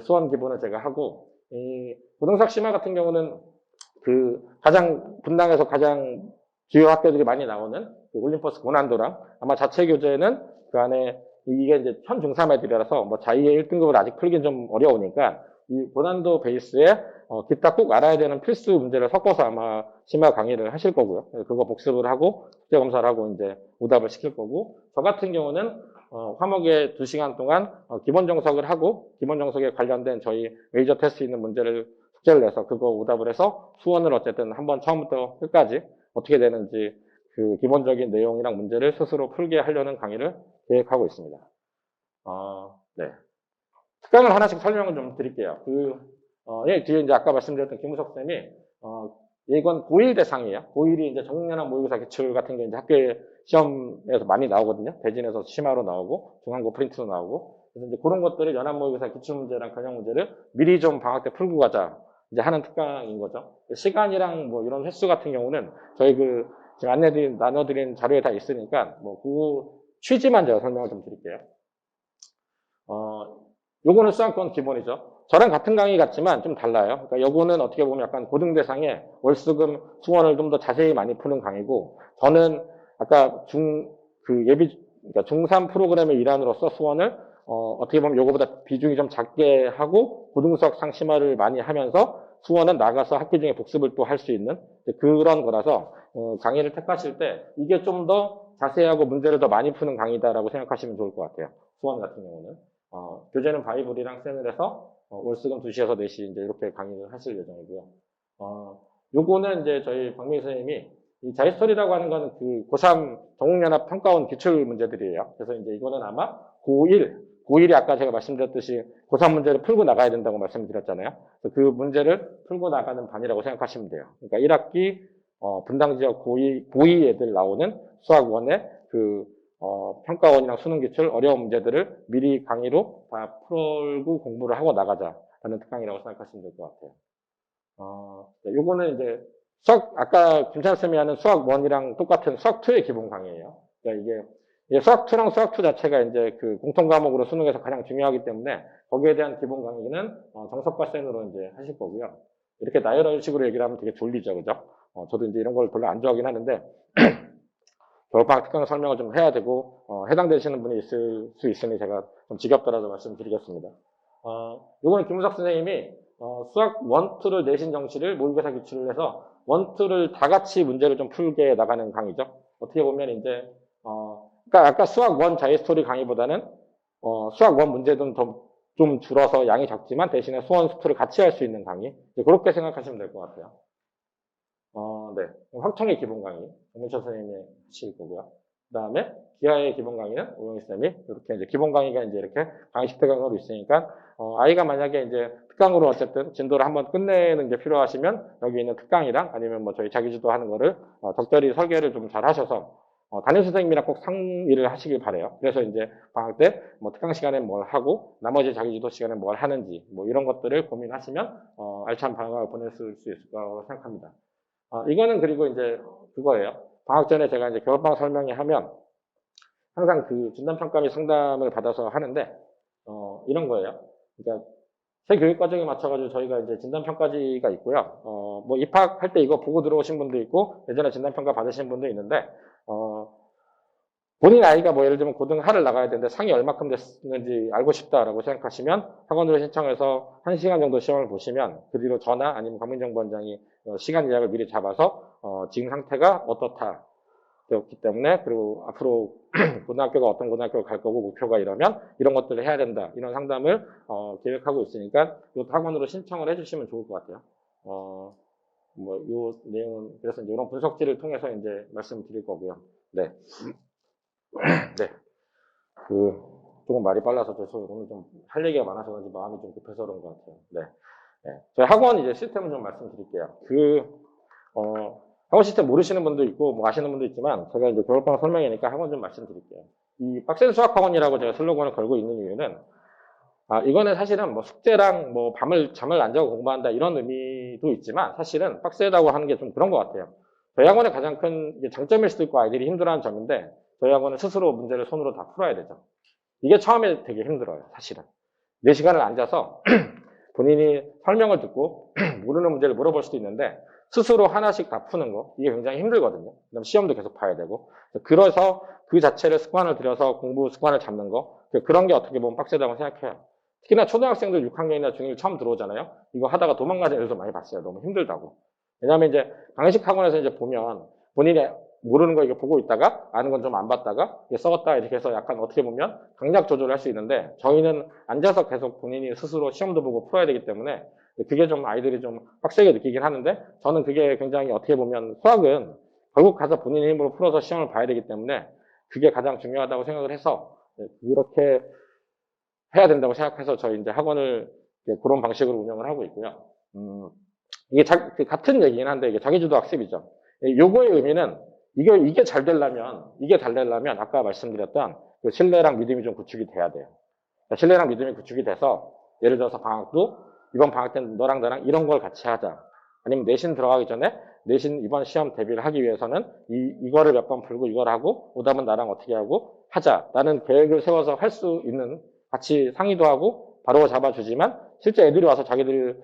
수원 기본을 제가 하고 이 고등수학 심화 같은 경우는 그 분당에서 가장 주요 학교들이 많이 나오는 그 올림퍼스 고난도랑 아마 자체 교재는 그 안에 이게 이제 현 중3 애들이라서 뭐 자의의 1등급을 아직 풀긴 좀 어려우니까 이 고난도 베이스에 기타 꼭 알아야 되는 필수 문제를 섞어서 아마 심화 강의를 하실 거고요. 그거 복습을 하고 숙제 검사를 하고 이제 오답을 시킬 거고 저 같은 경우는 화목에 2시간 동안 기본 정석을 하고 기본 정석에 관련된 저희 메이저 테스트 있는 문제를 숙제를 내서 그거 오답을 해서 수원을 어쨌든 한번 처음부터 끝까지 어떻게 되는지 그 기본적인 내용이랑 문제를 스스로 풀게 하려는 강의를 계획하고 있습니다. 네. 특강을 하나씩 설명을 좀 드릴게요. 뒤에 이제 아까 말씀드렸던 김우석 쌤이, 이건 고1 대상이에요. 고1이 이제 정년학 모의고사 기출 같은 게 이제 학교에 시험에서 많이 나오거든요. 대진에서 심화로 나오고, 중앙고 프린트로 나오고. 그래서 이제 그런 것들을 연합 모의고사 기출 문제랑 변형 문제를 미리 좀 방학 때 풀고 가자. 이제 하는 특강인 거죠. 시간이랑 뭐 이런 횟수 같은 경우는 저희 지금 나눠드린 자료에 다 있으니까, 그 취지만 제가 설명을 좀 드릴게요. 요거는 수강권 기본이죠. 저랑 같은 강의 같지만 좀 달라요. 그러니까 요거는 어떻게 보면 약간 고등 대상에 월수금 수원을 좀 더 자세히 많이 푸는 강의고, 저는 아까 그러니까 중3 프로그램의 일환으로서 수원을 어떻게 보면 요거보다 비중이 좀 작게 하고 고등수학 상심화를 많이 하면서 수원은 나가서 학기 중에 복습을 또 할 수 있는 그런 거라서 강의를 택하실 때 이게 좀 더 자세하고 문제를 더 많이 푸는 강의다라고 생각하시면 좋을 것 같아요. 수원 같은 경우는. 교재는 바이블이랑 쌤을 해서 월수금 2시에서 4시 이제 이렇게 강의를 하실 예정이고요. 요거는 이제 저희 박민희 선생님이 이 자유스토리라고 하는 거는 그 고3 전국연합 평가원 기출 문제들이에요. 그래서 이제 이거는 아마 고1이 아까 제가 말씀드렸듯이 고3 문제를 풀고 나가야 된다고 말씀드렸잖아요. 그래서 그 문제를 풀고 나가는 반이라고 생각하시면 돼요. 그러니까 1학기 분당 지역 고2 애들 나오는 수학 원의 평가원이랑 수능 기출 어려운 문제들을 미리 강의로 다 풀고 공부를 하고 나가자라는 특강이라고 생각하시면 될 것 같아요. 요거는 이제 아까 김찬쌤이 하는 수학 1이랑 똑같은 수학 2의 기본 강의예요. 그러니까 이게 수학 2랑 수학 2 자체가 이제 그 공통 과목으로 수능에서 가장 중요하기 때문에 거기에 대한 기본 강의는 정석과 센으로 이제 하실 거고요. 이렇게 나열할 식으로 얘기를 하면 되게 졸리죠, 그죠? 저도 이제 이런 걸 별로 안 좋아하긴 하는데, 겨울방학 특강 설명을 좀 해야 되고, 해당되시는 분이 있을 수 있으니 제가 좀 지겹더라도 말씀드리겠습니다. 요거는 김우석 선생님이 수학 1, 2를 내신 정시를 모의고사 기출을 해서 1, 2를 다 같이 문제를 좀 풀게 나가는 강의죠. 어떻게 보면 이제, 그러니까 아까 수학 1 자유스토리 강의보다는, 수학 1 문제는 좀 줄어서 양이 적지만 대신에 수원 수투를 같이 할 수 있는 강의. 그렇게 생각하시면 될 것 같아요. 네. 확청의 기본 강의, 정민철 선생님이 하실 거고요. 그 다음에 기하의 기본 강의는 오영희 쌤이 이렇게 이제 기본 강의가 이제 이렇게 강의식 특강으로 있으니까 아이가 만약에 이제 특강으로 어쨌든 진도를 한번 끝내는 게 필요하시면 여기 있는 특강이랑 아니면 뭐 저희 자기주도 하는 거를 적절히 설계를 좀 잘 하셔서 담임 선생님이랑 꼭 상의를 하시길 바래요. 그래서 이제 방학 때 뭐 특강 시간에 뭘 하고 나머지 자기주도 시간에 뭘 하는지 뭐 이런 것들을 고민하시면 알찬 방학을 보낼 수 있을 거라고 생각합니다. 이거는 그리고 이제 그거예요. 방학 전에 제가 이제 겨울방학 설명회 하면 항상 그 진단평가 상담을 받아서 하는데, 이런 거예요. 그러니까 새 교육과정에 맞춰가지고 저희가 이제 진단평가지가 있고요. 뭐 입학할 때 이거 보고 들어오신 분도 있고, 예전에 진단평가 받으신 분도 있는데, 본인 아이가 뭐 예를 들면 고등 하를 나가야 되는데 상이 얼마큼 됐는지 알고 싶다라고 생각하시면 학원으로 신청해서 1시간 정도 시험을 보시면 그 뒤로 저나 아니면 강민정부원장이 시간 예약을 미리 잡아서 지금 상태가 어떻다 되었기 때문에 그리고 앞으로 고등학교가 어떤 고등학교를 갈 거고 목표가 이러면 이런 것들을 해야 된다 이런 상담을 계획하고 있으니까 이것도 학원으로 신청을 해주시면 좋을 것 같아요. 뭐 요 내용은 그래서 이제 이런 분석지를 통해서 이제 말씀드릴 거고요. 네. 네. 조금 말이 빨라서 죄송해요. 오늘 좀 할 얘기가 많아서 그런지 마음이 좀 급해서 그런 것 같아요. 네. 네. 저희 학원 이제 시스템을 좀 말씀드릴게요. 학원 시스템 모르시는 분도 있고, 뭐 아시는 분도 있지만, 제가 이제 겨울방학 설명이니까 학원 좀 말씀드릴게요. 이 빡센 수학학원이라고 제가 슬로건을 걸고 있는 이유는, 이거는 사실은 뭐 숙제랑 뭐 잠을 안 자고 공부한다 이런 의미도 있지만, 사실은 빡세다고 하는 게 좀 그런 것 같아요. 저희 학원의 가장 큰 장점일 수도 있고 아이들이 힘들어하는 점인데, 저희 학원은 스스로 문제를 손으로 다 풀어야 되죠. 이게 처음에 되게 힘들어요, 사실은. 4시간을 앉아서 본인이 설명을 듣고 모르는 문제를 물어볼 수도 있는데 스스로 하나씩 다 푸는 거 이게 굉장히 힘들거든요. 그다음 시험도 계속 봐야 되고 그래서 그 자체를 습관을 들여서 공부 습관을 잡는 거 그런 게 어떻게 보면 빡세다고 생각해요. 특히나 초등학생들 6학년이나 중1 처음 들어오잖아요. 이거 하다가 도망가는 애들도 많이 봤어요. 너무 힘들다고. 왜냐하면 이제 강의식 학원에서 이제 보면 본인이 모르는 거 이거 보고 있다가 아는 건 좀 안 봤다가 써봤다 이렇게 해서 약간 어떻게 보면 강약 조절을 할 수 있는데 저희는 앉아서 계속 본인이 스스로 시험도 보고 풀어야 되기 때문에 그게 좀 아이들이 좀 빡세게 느끼긴 하는데 저는 그게 굉장히 어떻게 보면 수학은 결국 가서 본인의 힘으로 풀어서 시험을 봐야 되기 때문에 그게 가장 중요하다고 생각을 해서 그렇게 해야 된다고 생각해서 저희 이제 학원을 그런 방식으로 운영을 하고 있고요. 이게 같은 얘기긴 한데 이게 자기주도 학습이죠. 요거의 의미는 이게 잘 되려면 아까 말씀드렸던 그 신뢰랑 믿음이 좀 구축이 돼야 돼요. 신뢰랑 믿음이 구축이 돼서 예를 들어서 방학도 이번 방학 때는 너랑 나랑 이런 걸 같이 하자. 아니면 내신 들어가기 전에 내신 이번 시험 대비를 하기 위해서는 이거를 몇 번 풀고 이걸 하고 오답은 나랑 어떻게 하고 하자. 라는 계획을 세워서 할 수 있는 같이 상의도 하고 바로 잡아주지만 실제 애들이 와서 자기들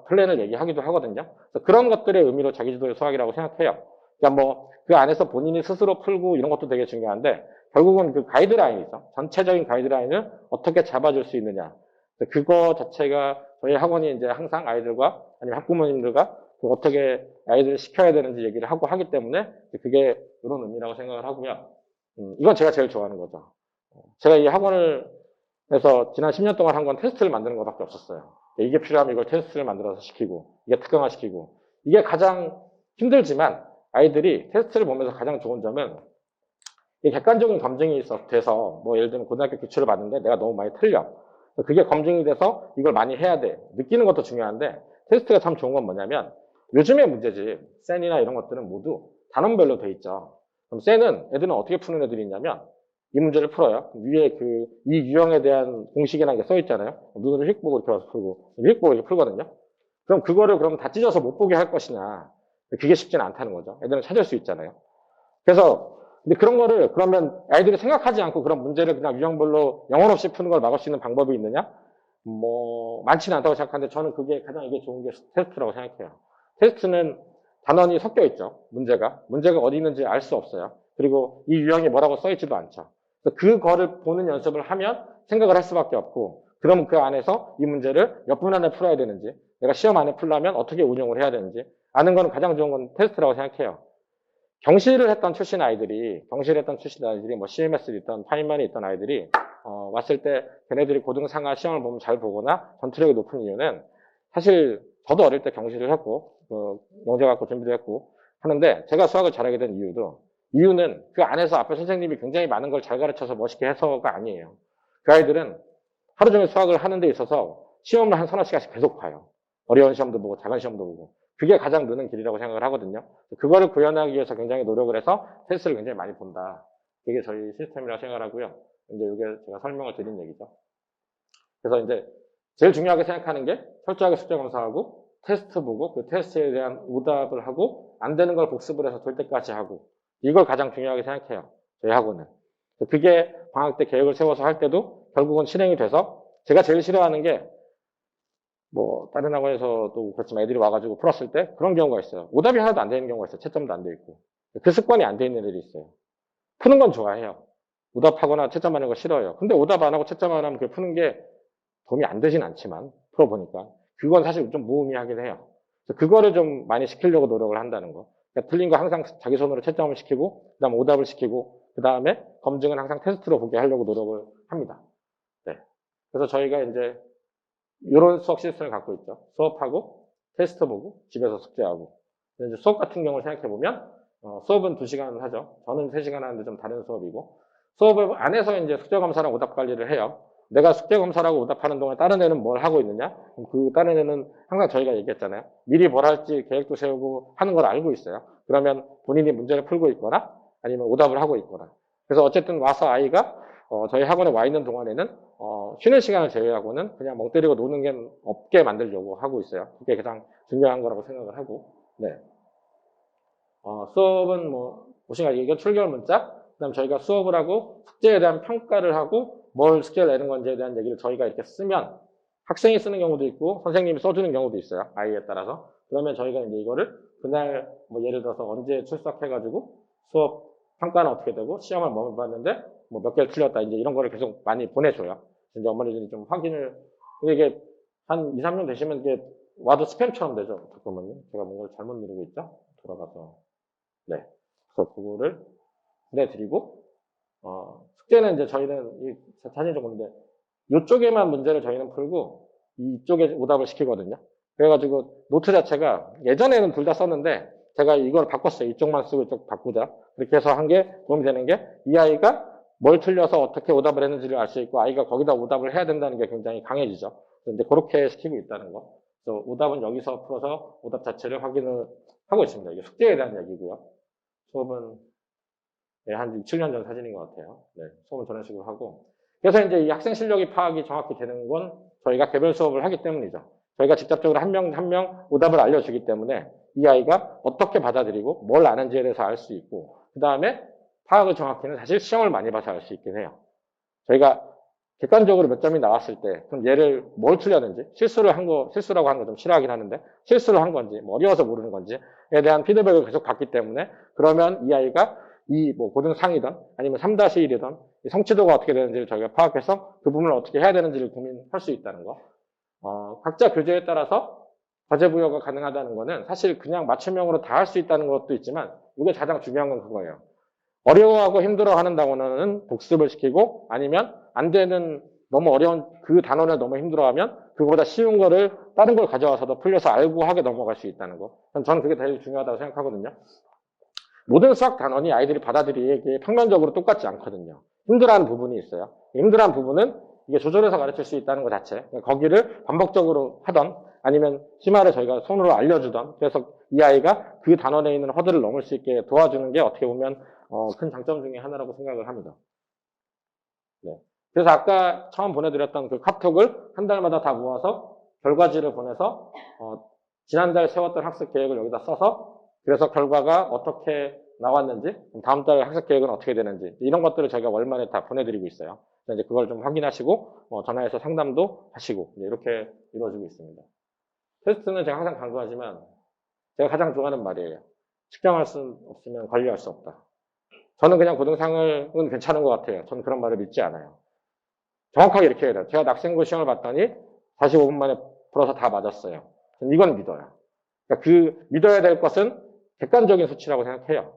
플랜을 얘기하기도 하거든요. 그래서 그런 것들의 의미로 자기주도의 수학이라고 생각해요. 그러니까 뭐 그 안에서 본인이 스스로 풀고 이런 것도 되게 중요한데 결국은 그 가이드라인이죠. 전체적인 가이드라인을 어떻게 잡아줄 수 있느냐. 그거 자체가 저희 학원이 이제 항상 아이들과 아니면 학부모님들과 어떻게 아이들을 시켜야 되는지 얘기를 하고 하기 때문에 그게 이런 의미라고 생각을 하고요. 이건 제가 제일 좋아하는 거죠. 제가 이 학원을 해서 지난 10년 동안 한 건 테스트를 만드는 것밖에 없었어요. 이게 필요하면 이걸 테스트를 만들어서 시키고 이게 특강화 시키고 이게 가장 힘들지만 아이들이 테스트를 보면서 가장 좋은 점은 이 객관적인 검증이 돼서 뭐 예를 들면 고등학교 기출을 봤는데 내가 너무 많이 틀려. 그게 검증이 돼서 이걸 많이 해야 돼. 느끼는 것도 중요한데 테스트가 참 좋은 건 뭐냐면 요즘의 문제집, 센이나 이런 것들은 모두 단원별로 돼 있죠. 그럼 센은 애들은 어떻게 푸는 애들이 있냐면 이 문제를 풀어요. 위에 이 유형에 대한 공식이라는 게 써 있잖아요. 눈으로 휙 보고 이렇게 와서 풀고 휙 보고 이렇게 풀거든요. 그럼 그거를 그럼 다 찢어서 못 보게 할 것이냐. 그게 쉽지는 않다는 거죠. 애들은 찾을 수 있잖아요. 그래서 근데 그런 거를 그러면 아이들이 생각하지 않고 그런 문제를 그냥 유형별로 영혼 없이 푸는 걸 막을 수 있는 방법이 있느냐? 뭐 많지는 않다고 생각하는데 저는 그게 가장 이게 좋은 게 테스트라고 생각해요. 테스트는 단원이 섞여 있죠. 문제가 어디 있는지 알 수 없어요. 그리고 이 유형이 뭐라고 써 있지도 않죠. 그거를 보는 연습을 하면 생각을 할 수밖에 없고 그러면 그 안에서 이 문제를 몇 분 안에 풀어야 되는지 내가 시험 안에 풀려면 어떻게 운용을 해야 되는지 아는 거는 가장 좋은 건 테스트라고 생각해요. 경실을 했던 출신 아이들이 뭐 CMS를 있던 파인만이 있던 아이들이 왔을 때 걔네들이 고등상하 시험을 보면 잘 보거나 전투력이 높은 이유는 사실 저도 어릴 때 경실을 했고 영재 갖고 준비도 했고 하는데 제가 수학을 잘하게 된 이유는 그 안에서 앞에 선생님이 굉장히 많은 걸 잘 가르쳐서 멋있게 해서가 아니에요. 그 아이들은 하루 종일 수학을 하는 데 있어서 시험을 한 서너 시간씩 계속 봐요. 어려운 시험도 보고 작은 시험도 보고 그게 가장 느는 길이라고 생각을 하거든요. 그거를 구현하기 위해서 굉장히 노력을 해서 테스트를 굉장히 많이 본다. 이게 저희 시스템이라고 생각을 하고요. 이제 이게 제가 설명을 드린 얘기죠. 그래서 이제 제일 중요하게 생각하는 게 철저하게 숙제 검사하고 테스트 보고 그 테스트에 대한 오답을 하고 안 되는 걸 복습을 해서 될 때까지 하고 이걸 가장 중요하게 생각해요. 저희 학원은. 그게 방학 때 계획을 세워서 할 때도 결국은 실행이 돼서 제가 제일 싫어하는 게 뭐 다른 학원에서도 그렇지만 애들이 와가지고 풀었을 때 그런 경우가 있어요. 오답이 하나도 안 되는 경우가 있어요. 채점도 안 돼 있고. 그 습관이 안 돼 있는 애들이 있어요. 푸는 건 좋아해요. 오답하거나 채점하는 거 싫어해요. 근데 오답 안 하고 채점 안 하면 그 푸는 게 도움이 안 되진 않지만 풀어보니까 그건 사실 좀 무의미하긴 해요. 그거를 좀 많이 시키려고 노력을 한다는 거. 그러니까 틀린 거 항상 자기 손으로 채점을 시키고 그다음 오답을 시키고 그다음에 검증은 항상 테스트로 보게 하려고 노력을 합니다. 네. 그래서 저희가 이제 이런 수학 시스템을 갖고 있죠. 수업하고 테스트 보고 집에서 숙제하고. 이제 수업 같은 경우를 생각해 보면 수업은 2시간 하죠. 저는 3시간 하는데 좀 다른 수업이고 수업 안에서 이제 숙제 검사랑 오답 관리를 해요. 내가 숙제 검사라고 오답하는 동안 다른 애는 뭘 하고 있느냐? 그 다른 애는 항상 저희가 얘기했잖아요. 미리 뭘 할지 계획도 세우고 하는 걸 알고 있어요. 그러면 본인이 문제를 풀고 있거나 아니면 오답을 하고 있거나. 그래서 어쨌든 와서 아이가 저희 학원에 와 있는 동안에는 쉬는 시간을 제외하고는 그냥 멍 때리고 노는 게 없게 만들려고 하고 있어요. 그게 가장 중요한 거라고 생각을 하고. 네. 수업은 뭐 보시면 이게 출결 문자. 그다음 저희가 수업을 하고 숙제에 대한 평가를 하고 뭘 숙제를 내는 건지에 대한 얘기를 저희가 이렇게 쓰면 학생이 쓰는 경우도 있고 선생님이 써주는 경우도 있어요. 아이에 따라서. 그러면 저희가 이제 이거를 그날 뭐 예를 들어서 언제 출석해가지고 수업 평가는 어떻게 되고 시험을 뭐 봤는데 뭐 몇 개를 틀렸다 이제 이런 거를 계속 많이 보내줘요. 이제 어머니들이 좀 확인을 이게 한 2, 3년 되시면 이게 와도 스팸처럼 되죠. 잠깐만요. 제가 뭔가를 잘못 누르고 있죠. 돌아가서 네. 그래서 그거를 보내드리고 숙제는 이제 저희는 이 사진 적었는데 이쪽에만 문제를 저희는 풀고 이쪽에 오답을 시키거든요. 그래가지고 노트 자체가 예전에는 둘 다 썼는데 제가 이걸 바꿨어요. 이쪽만 쓰고 이쪽 바꾸자. 그렇게 해서 한 게 도움이 되는 게 이 아이가 뭘 틀려서 어떻게 오답을 했는지를 알 수 있고 아이가 거기다 오답을 해야 된다는 게 굉장히 강해지죠. 그런데 그렇게 시키고 있다는 거. 그래서 오답은 여기서 풀어서 오답 자체를 확인을 하고 있습니다. 이게 숙제에 대한 얘기고요. 수업은 네, 한 6, 7년 전 사진인 것 같아요. 네, 수업은 저런 식으로 하고. 그래서 이제 이 학생 실력이 파악이 정확히 되는 건 저희가 개별 수업을 하기 때문이죠. 저희가 직접적으로 한 명 한 명 오답을 알려주기 때문에 이 아이가 어떻게 받아들이고 뭘 아는지에 대해서 알 수 있고 그 다음에 파악을 정확히는 사실 시험을 많이 봐서 알 수 있긴 해요. 저희가 객관적으로 몇 점이 나왔을 때, 그럼 얘를 뭘 틀렸는지, 실수라고 하는 거 좀 싫어하긴 하는데, 실수를 한 건지, 뭐 어려워서 모르는 건지에 대한 피드백을 계속 받기 때문에, 그러면 이 아이가 이 뭐 고등상이든 아니면 3-1이든 성취도가 어떻게 되는지를 저희가 파악해서 그 부분을 어떻게 해야 되는지를 고민할 수 있다는 거. 각자 교재에 따라서 과제 부여가 가능하다는 거는 사실 그냥 맞춤형으로 다 할 수 있다는 것도 있지만, 이게 가장 중요한 건 그거예요. 어려워하고 힘들어하는 단어는 복습을 시키고, 아니면 안 되는 너무 어려운 그 단원을 너무 힘들어하면 그거보다 쉬운 거를 다른 걸 가져와서도 풀려서 알고 하게 넘어갈 수 있다는 거. 저는 그게 제일 중요하다고 생각하거든요. 모든 수학 단원이 아이들이 받아들이기에 평면적으로 똑같지 않거든요. 힘들어하는 부분이 있어요. 힘들어하는 부분은 이게 조절해서 가르칠 수 있다는 것 자체. 거기를 반복적으로 하던, 아니면 심화를 저희가 손으로 알려주던, 그래서 이 아이가 그 단원에 있는 허들을 넘을 수 있게 도와주는 게 어떻게 보면 큰 장점 중에 하나라고 생각을 합니다. 네. 그래서 아까 처음 보내드렸던 그 카톡을 한 달마다 다 모아서 결과지를 보내서 지난달 세웠던 학습 계획을 여기다 써서, 그래서 결과가 어떻게 나왔는지, 다음 달 학습 계획은 어떻게 되는지, 이런 것들을 저희가 월말에 다 보내드리고 있어요. 이제 그걸 좀 확인하시고 전화해서 상담도 하시고 이렇게 이루어지고 있습니다. 테스트는 제가 항상 강조하지만 제가 가장 좋아하는 말이에요. 측정할 수 없으면 관리할 수 없다. 저는 그냥 고등상은 괜찮은 것 같아요. 저는 그런 말을 믿지 않아요. 정확하게 이렇게 해야 돼요. 제가 낙생고 시험을 봤더니 45분 만에 풀어서 다 맞았어요. 저는 이건 믿어요. 그러니까 그 믿어야 될 것은 객관적인 수치라고 생각해요.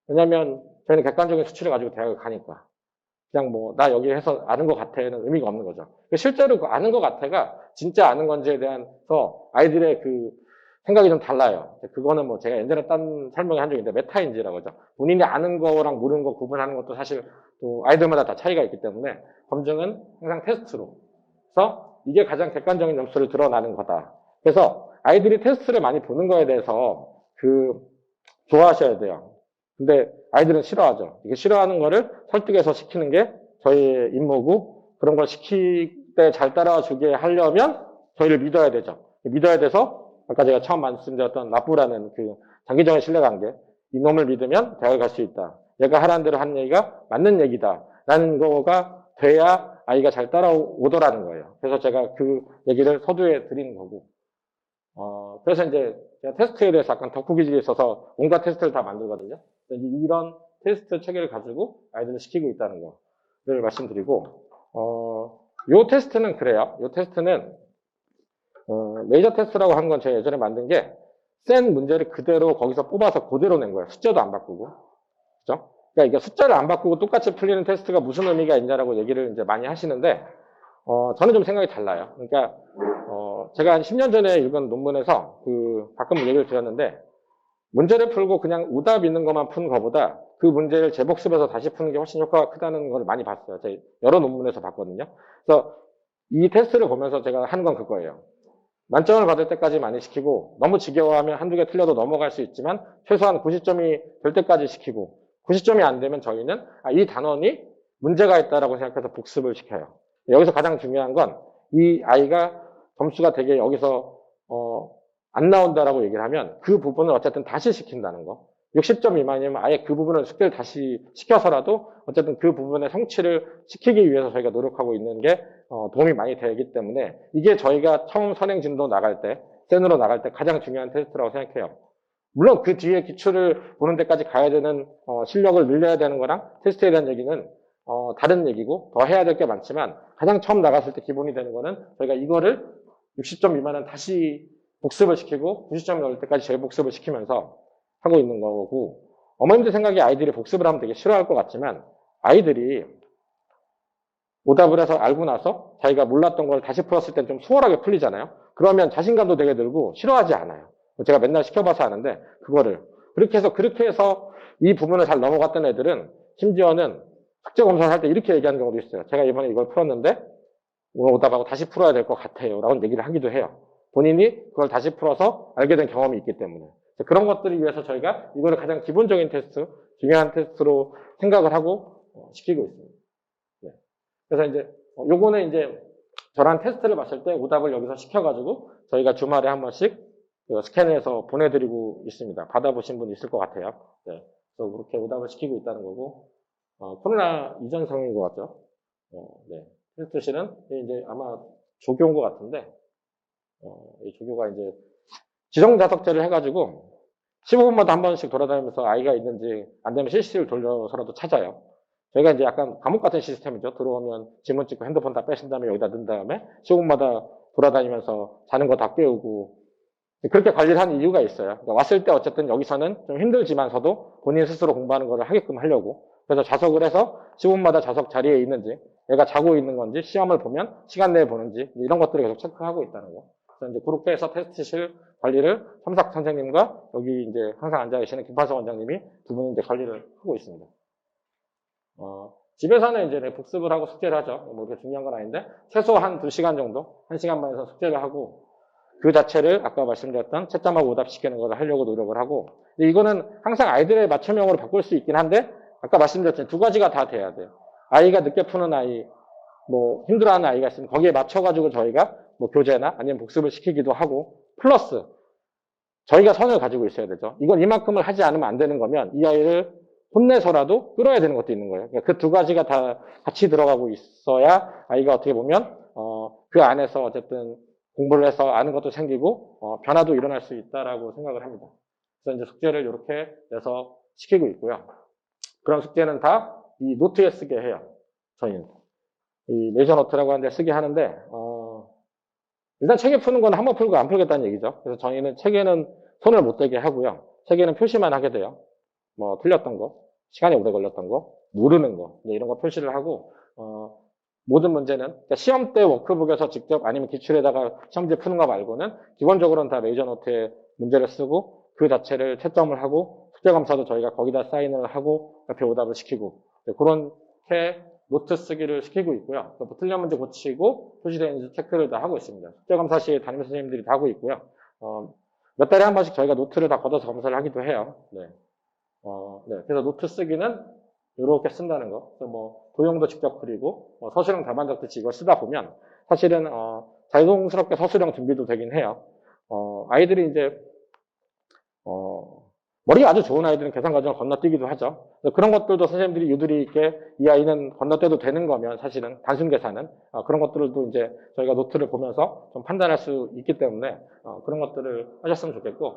왜냐하면 저희는 객관적인 수치를 가지고 대학을 가니까. 그냥 뭐 나 여기 해서 아는 것 같아는 의미가 없는 거죠. 실제로 그 아는 것 같아가 진짜 아는 건지에 대해서 아이들의 그 생각이 좀 달라요. 그거는 뭐 제가 예전에 딴 설명을 한 적인데 메타인지라고 하죠. 본인이 아는 거랑 모르는 거 구분하는 것도 사실 또 아이들마다 다 차이가 있기 때문에 검증은 항상 테스트로. 그래서 이게 가장 객관적인 점수를 드러나는 거다. 그래서 아이들이 테스트를 많이 보는 거에 대해서 좋아하셔야 돼요. 근데 아이들은 싫어하죠. 이게 싫어하는 거를 설득해서 시키는 게 저희의 임무고, 그런 걸 시킬 때 잘 따라와 주게 하려면 저희를 믿어야 되죠. 믿어야 돼서 아까 제가 처음 말씀드렸던 라프라는 그 장기적인 신뢰관계, 이놈을 믿으면 대학을 갈 수 있다. 얘가 하라는 대로 하는 얘기가 맞는 얘기다. 라는 거가 돼야 아이가 잘 따라오더라는 거예요. 그래서 제가 그 얘기를 서두에 드리는 거고. 그래서 이제 제가 테스트에 대해서 약간 덕후기질이 있어서 온갖 테스트를 다 만들거든요. 이런 테스트 체계를 가지고 아이들을 시키고 있다는 거를 말씀드리고, 요 테스트는 그래요. 요 테스트는, 메이저 테스트라고 한 건 제가 예전에 만든 게, 센 문제를 그대로 거기서 뽑아서 그대로 낸 거예요. 숫자도 안 바꾸고. 그죠? 그러니까 이게 숫자를 안 바꾸고 똑같이 풀리는 테스트가 무슨 의미가 있냐라고 얘기를 이제 많이 하시는데, 저는 좀 생각이 달라요. 그러니까, 제가 한 10년 전에 읽은 논문에서 가끔 얘기를 드렸는데, 문제를 풀고 그냥 오답 있는 것만 푸는 것보다 그 문제를 재복습해서 다시 푸는 게 훨씬 효과가 크다는 걸 많이 봤어요. 제가 여러 논문에서 봤거든요. 그래서 이 테스트를 보면서 제가 하는 건 그거예요. 만점을 받을 때까지 많이 시키고, 너무 지겨워하면 한두 개 틀려도 넘어갈 수 있지만 최소한 90점이 될 때까지 시키고, 90점이 안 되면 저희는 이 단원이 문제가 있다라고 생각해서 복습을 시켜요. 여기서 가장 중요한 건 이 아이가 점수가 되게 여기서 안 나온다라고 얘기를 하면 그 부분을 어쨌든 다시 시킨다는 거. 60점 미만이면 아예 그 부분을 숙제를 다시 시켜서라도 어쨌든 그 부분의 성취를 시키기 위해서 저희가 노력하고 있는 게 도움이 많이 되기 때문에 이게 저희가 처음 선행진도 나갈 때, 센으로 나갈 때 가장 중요한 테스트라고 생각해요. 물론 그 뒤에 기출을 보는 데까지 가야 되는 실력을 늘려야 되는 거랑 테스트에 대한 얘기는 다른 얘기고 더 해야 될 게 많지만, 가장 처음 나갔을 때 기본이 되는 거는 저희가 이거를 60점 미만은 다시 복습을 시키고 90점 나올 때까지 재복습을 시키면서 하고 있는 거고, 어머님들 생각에 아이들이 복습을 하면 되게 싫어할 것 같지만 아이들이 오답을 해서 알고 나서 자기가 몰랐던 걸 다시 풀었을 땐 좀 수월하게 풀리잖아요. 그러면 자신감도 되게 들고 싫어하지 않아요. 제가 맨날 시켜봐서 아는데 그거를 그렇게 해서 이 부분을 잘 넘어갔던 애들은 심지어는 숙제 검사를 할 때 이렇게 얘기하는 경우도 있어요. 제가 이번에 이걸 풀었는데 오늘 오답하고 다시 풀어야 될 것 같아요. 라고 얘기를 하기도 해요. 본인이 그걸 다시 풀어서 알게 된 경험이 있기 때문에. 그런 것들을 위해서 저희가 이거를 가장 기본적인 테스트, 중요한 테스트로 생각을 하고 시키고 있습니다. 네. 그래서 이제 요거는 이제 저랑 테스트를 봤을 때 오답을 여기서 시켜가지고 저희가 주말에 한 번씩 스캔해서 보내드리고 있습니다. 받아보신 분 있을 것 같아요. 네. 그래서 그렇게 오답을 시키고 있다는 거고, 코로나 이전 상황인 것 같죠. 네. 테스트실은 이제 아마 조교인 것 같은데, 이 조교가 이제 지정 자석제를 해가지고 15분마다 한 번씩 돌아다니면서 아이가 있는지 안 되면 CCTV를 돌려서라도 찾아요. 저희가 이제 약간 감옥 같은 시스템이죠. 들어오면 지문 찍고 핸드폰 다 빼신 다음에 여기다 넣은 다음에 15분마다 돌아다니면서 자는 거 다 깨우고 그렇게 관리를 하는 이유가 있어요. 그러니까 왔을 때 어쨌든 여기서는 좀 힘들지만서도 본인 스스로 공부하는 걸 하게끔 하려고. 그래서 좌석을 해서 15분마다 좌석 자리에 있는지, 얘가 자고 있는 건지, 시험을 보면 시간 내에 보는지, 이런 것들을 계속 체크하고 있다는 거. 그래서 이제 그렇게 해서 테스트실 관리를 첨삭 선생님과 여기 이제 항상 앉아 계시는 김판석 원장님이 두 분이 이제 관리를 하고 있습니다. 집에서는 이제 복습을 하고 숙제를 하죠. 뭐 그렇게 중요한 건 아닌데, 최소 한 2시간 정도, 1시간 반에서 숙제를 하고, 그 자체를 아까 말씀드렸던 채점하고 오답시키는 걸 하려고 노력을 하고, 근데 이거는 항상 아이들의 맞춤형으로 바꿀 수 있긴 한데, 아까 말씀드렸던 두 가지가 다 돼야 돼요. 아이가 늦게 푸는 아이, 뭐 힘들어하는 아이가 있으면 거기에 맞춰가지고 저희가 뭐 교재나 아니면 복습을 시키기도 하고, 플러스 저희가 선을 가지고 있어야 되죠. 이건 이만큼을 하지 않으면 안 되는 거면 이 아이를 혼내서라도 끌어야 되는 것도 있는 거예요. 그러니까 그 두 가지가 다 같이 들어가고 있어야 아이가 어떻게 보면 그 안에서 어쨌든 공부를 해서 아는 것도 생기고 변화도 일어날 수 있다라고 생각을 합니다. 그래서 이제 숙제를 이렇게 내서 시키고 있고요. 그런 숙제는 다 이 노트에 쓰게 해요. 저희는 이 레이저 노트라고 하는데 쓰게 하는데 일단 책에 푸는 건 한번 풀고 안 풀겠다는 얘기죠. 그래서 저희는 책에는 손을 못 대게 하고요. 책에는 표시만 하게 돼요. 뭐 틀렸던 거, 시간이 오래 걸렸던 거, 모르는 거 이런 거 표시를 하고 모든 문제는 그러니까 시험 때 워크북에서 직접 아니면 기출에다가 시험지 푸는 거 말고는 기본적으로는 다 레이저 노트에 문제를 쓰고 그 자체를 채점을 하고 숙제 검사도 저희가 거기다 사인을 하고 옆에 오답을 시키고 그렇게 노트 쓰기를 시키고 있고요. 또 틀린 문제 고치고 표시되어 있는지 체크를 다 하고 있습니다. 숙제 검사 시에 담임 선생님들이 다 하고 있고요. 몇 달에 한 번씩 저희가 노트를 다 걷어서 검사를 하기도 해요. 네. 그래서 노트 쓰기는 이렇게 쓴다는 거. 그래서 뭐 도형도 직접 그리고 서술형 답안 적듯이 이걸 쓰다 보면 사실은 자동스럽게 서술형 준비도 되긴 해요. 아이들이 이제 머리가 아주 좋은 아이들은 계산 과정을 건너뛰기도 하죠. 그런 것들도 선생님들이 유두리 있게 이 아이는 건너뛰어도 되는 거면 사실은 단순 계산은 그런 것들도 이제 저희가 노트를 보면서 좀 판단할 수 있기 때문에 그런 것들을 하셨으면 좋겠고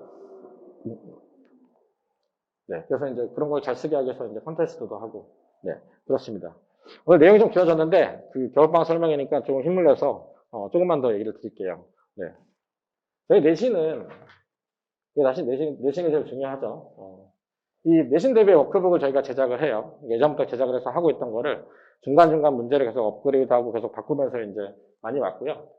네, 그래서 이제 그런 걸 잘 쓰게 하기 위해서 이제 컨테스트도 하고 네, 그렇습니다. 오늘 내용이 좀 길어졌는데 그 겨울방학 설명이니까 좀 힘을 내서 조금만 더 얘기를 드릴게요. 네, 저희 내신은 내신이 제일 중요하죠. 이 내신 대비 워크북을 저희가 제작을 해요. 예전부터 제작을 해서 하고 있던 거를 중간중간 문제를 계속 업그레이드하고 계속 바꾸면서 이제 많이 왔고요.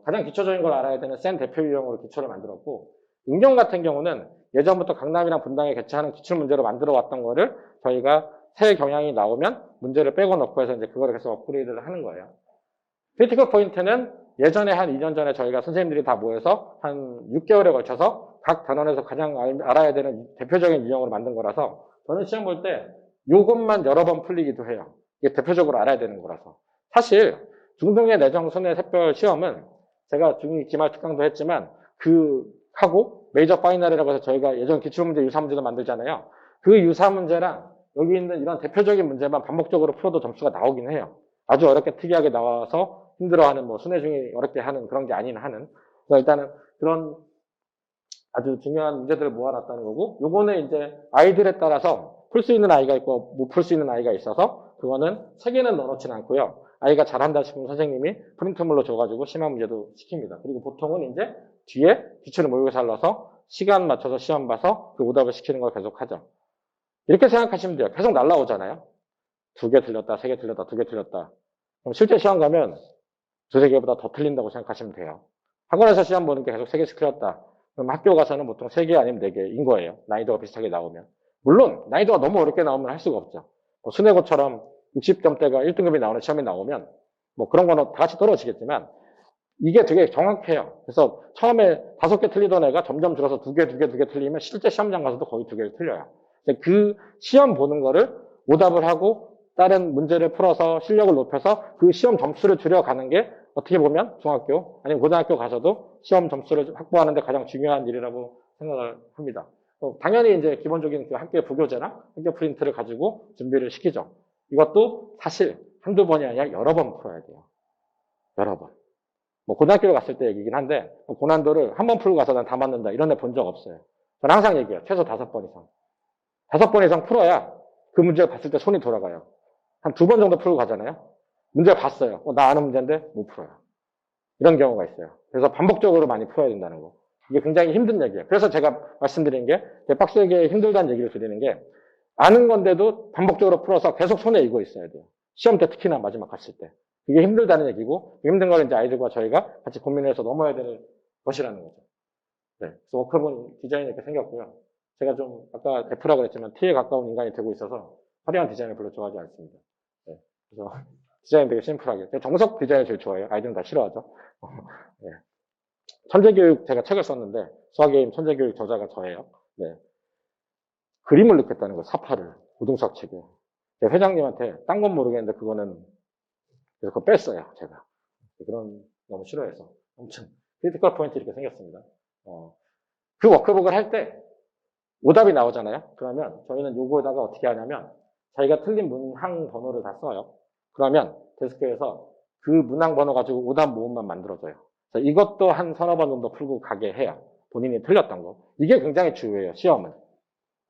가장 기초적인 걸 알아야 되는 센 대표 유형으로 기초를 만들었고, 응용 같은 경우는 예전부터 강남이랑 분당에 개최하는 기출 문제로 만들어 왔던 거를 저희가 새 경향이 나오면 문제를 빼고 넣고 해서 이제 그거를 계속 업그레이드를 하는 거예요. 크리티컬 포인트는 예전에 한 2년 전에 저희가 선생님들이 다 모여서 한 6개월에 걸쳐서 각 단원에서 가장 알아야 되는 대표적인 유형으로 만든 거라서 저는 시험 볼 때 이것만 여러 번 풀리기도 해요. 이게 대표적으로 알아야 되는 거라서. 사실 중등의 내정 순회 샛별 시험은 제가 중2 기말 특강도 했지만 하고 메이저 파이널이라고 해서 저희가 예전 기출문제 유사 문제도 만들잖아요. 그 유사 문제랑 여기 있는 이런 대표적인 문제만 반복적으로 풀어도 점수가 나오긴 해요. 아주 어렵게 특이하게 나와서 힘들어하는 뭐 순회 중에 어렵게 하는 그런 게 아닌 하는. 그래서 일단은 그런 아주 중요한 문제들을 모아놨다는 거고, 요거는 이제 아이들에 따라서 풀 수 있는 아이가 있고 못 풀 수 있는 아이가 있어서 그거는 책에는 넣어놓지는 않고요. 아이가 잘한다 싶으면 선생님이 프린트물로 줘가지고 심화 문제도 시킵니다. 그리고 보통은 이제 뒤에 기출을 모의고사 넣어서 시간 맞춰서 시험 봐서 그 오답을 시키는 걸 계속 하죠. 이렇게 생각하시면 돼요. 계속 날라오잖아요. 2개 틀렸다, 3개 틀렸다, 2개 틀렸다. 그럼 실제 시험 가면 2-3 개보다 더 틀린다고 생각하시면 돼요. 학원에서 시험 보는 게 계속 3개씩 틀렸다. 그럼 학교 가서는 보통 3개 아니면 4개인 거예요. 난이도가 비슷하게 나오면. 물론 난이도가 너무 어렵게 나오면 할 수가 없죠. 뭐 순회고처럼 60점대가 1등급이 나오는 시험이 나오면 뭐 그런 거는 다 같이 떨어지겠지만 이게 되게 정확해요. 그래서 처음에 5개 틀리던 애가 점점 줄어서 2개, 2개, 2개 틀리면 실제 시험장 가서도 거의 2개를 틀려요. 그 시험 보는 거를 오답을 하고 다른 문제를 풀어서 실력을 높여서 그 시험 점수를 줄여가는 게 어떻게 보면 중학교 아니면 고등학교 가서도 시험 점수를 확보하는 데 가장 중요한 일이라고 생각을 합니다. 당연히 이제 기본적인 그 학교 부교재나 학교 프린트를 가지고 준비를 시키죠. 이것도 사실 한두 번이 아니라 여러 번 풀어야 돼요. 여러 번. 뭐 고등학교를 갔을 때 얘기긴 한데 뭐 고난도를 한 번 풀고 가서 난 다 맞는다 이런 애 본 적 없어요. 저는 항상 얘기해요. 최소 5번 이상. 5번 이상 풀어야 그 문제를 봤을 때 손이 돌아가요. 한 2번 정도 풀고 가잖아요. 문제를 봤어요. 나 아는 문제인데 못 풀어요. 이런 경우가 있어요. 그래서 반복적으로 많이 풀어야 된다는 거. 이게 굉장히 힘든 얘기예요. 그래서 제가 말씀드린 게 빡세게 힘들다는 얘기를 드리는 게 아는 건데도 반복적으로 풀어서 계속 손에 익어 있어야 돼요. 시험 때 특히나 마지막 갔을 때. 이게 힘들다는 얘기고 힘든 걸 이제 아이들과 저희가 같이 고민을 해서 넘어야 되는 것이라는 거죠. 네. 그래서 워크북 디자인이 이렇게 생겼고요. 제가 좀 아까 F라고 그랬지만 T에 가까운 인간이 되고 있어서 화려한 디자인을 별로 좋아하지 않습니다. 네. 그래서 디자인 되게 심플하게. 정석 디자인을 제일 좋아해요. 아이들은 다 싫어하죠. 네. 천재교육 제가 책을 썼는데 수학게임 천재교육 저자가 저예요. 네. 그림을 넣겠다는 거 사파를 고등수학 책에. 회장님한테 딴 건 모르겠는데 그거는 그래서 그거 뺐어요. 제가. 그런 너무 싫어해서. 엄청 크리티컬 포인트 이렇게 생겼습니다. 그 워크북을 할 때 오답이 나오잖아요. 그러면 저희는 요거에다가 어떻게 하냐면 자기가 틀린 문항 번호를 다 써요. 그러면 데스크에서 그 문항 번호 가지고 오답 모음만 만들어줘요. 이것도 한 서너 번 정도 풀고 가게 해요. 본인이 틀렸던 거. 이게 굉장히 중요해요. 시험은.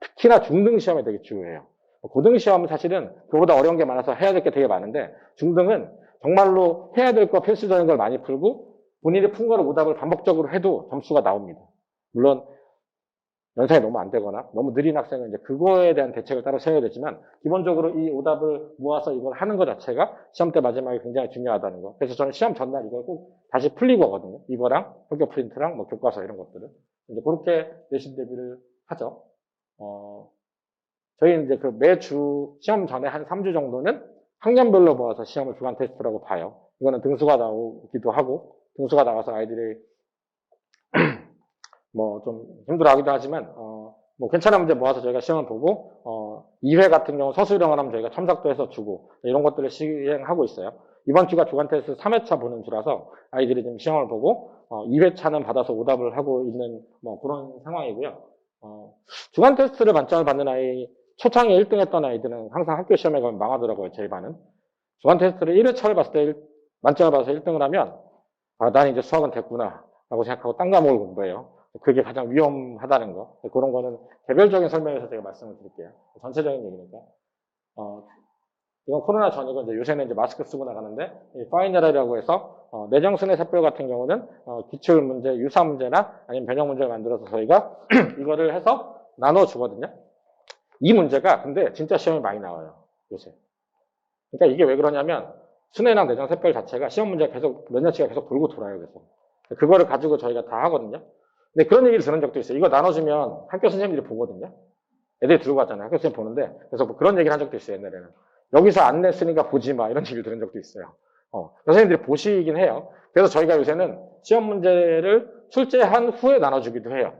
특히나 중등 시험에 되게 중요해요. 고등 시험은 사실은 그보다 어려운 게 많아서 해야 될 게 되게 많은데 중등은 정말로 해야 될 거 필수적인 걸 많이 풀고 본인이 푼 거를 오답을 반복적으로 해도 점수가 나옵니다. 물론 연산이 너무 안 되거나 너무 느린 학생은 이제 그거에 대한 대책을 따로 세워야 되지만 기본적으로 이 오답을 모아서 이걸 하는 것 자체가 시험 때 마지막에 굉장히 중요하다는 거. 그래서 저는 시험 전날 이걸 꼭 다시 풀리고 하거든요. 이거랑 학교 프린트랑 뭐 교과서 이런 것들을. 이제 그렇게 내신 대비를 하죠. 저희 이제 그 매주 시험 전에 한 3주 정도는 학년별로 모아서 시험을 주간 테스트라고 봐요. 이거는 등수가 나오기도 하고 등수가 나와서 아이들이 뭐 좀 힘들어하기도 하지만 뭐 괜찮은 문제 모아서 저희가 시험을 보고 2회 같은 경우 서술형을 하면 저희가 첨삭도 해서 주고 이런 것들을 시행하고 있어요. 이번 주가 주간 테스트 3회차 보는 주라서 아이들이 지금 시험을 보고 2회차는 받아서 오답을 하고 있는 뭐 그런 상황이고요. 주간 테스트를 만점을 받는 아이 초창에 1등 했던 아이들은 항상 학교 시험에 가면 망하더라고요. 저희 반은. 주간 테스트를 1회차를 봤을 때 만점을 받아서 1등을 하면 난 이제 수학은 됐구나 라고 생각하고 딴 과목을 공부해요. 그게 가장 위험하다는 거. 그런 거는 개별적인 설명에서 제가 말씀을 드릴게요. 전체적인 얘기니까. 이건 코로나 전이고 이제 요새는 이제 마스크 쓰고 나가는데 파이널이라고 해서 내정순회 샛별 같은 경우는 기출 문제, 유사 문제나 아니면 변형 문제를 만들어서 저희가 이거를 해서 나눠 주거든요. 이 문제가 근데 진짜 시험이 많이 나와요. 요새. 그러니까 이게 왜 그러냐면 순회랑 내정 샛별 자체가 시험 문제가 계속 몇 년치가 계속 돌고 돌아요. 그래서 그거를 가지고 저희가 다 하거든요. 근데 그런 얘기를 들은 적도 있어요. 이거 나눠주면 학교 선생님들이 보거든요. 애들이 들고 갔잖아요. 학교 선생님 보는데. 그래서 뭐 그런 얘기를 한 적도 있어요. 옛날에는. 여기서 안 냈으니까 보지 마. 이런 얘기를 들은 적도 있어요. 선생님들이 보시긴 해요. 그래서 저희가 요새는 시험 문제를 출제한 후에 나눠주기도 해요.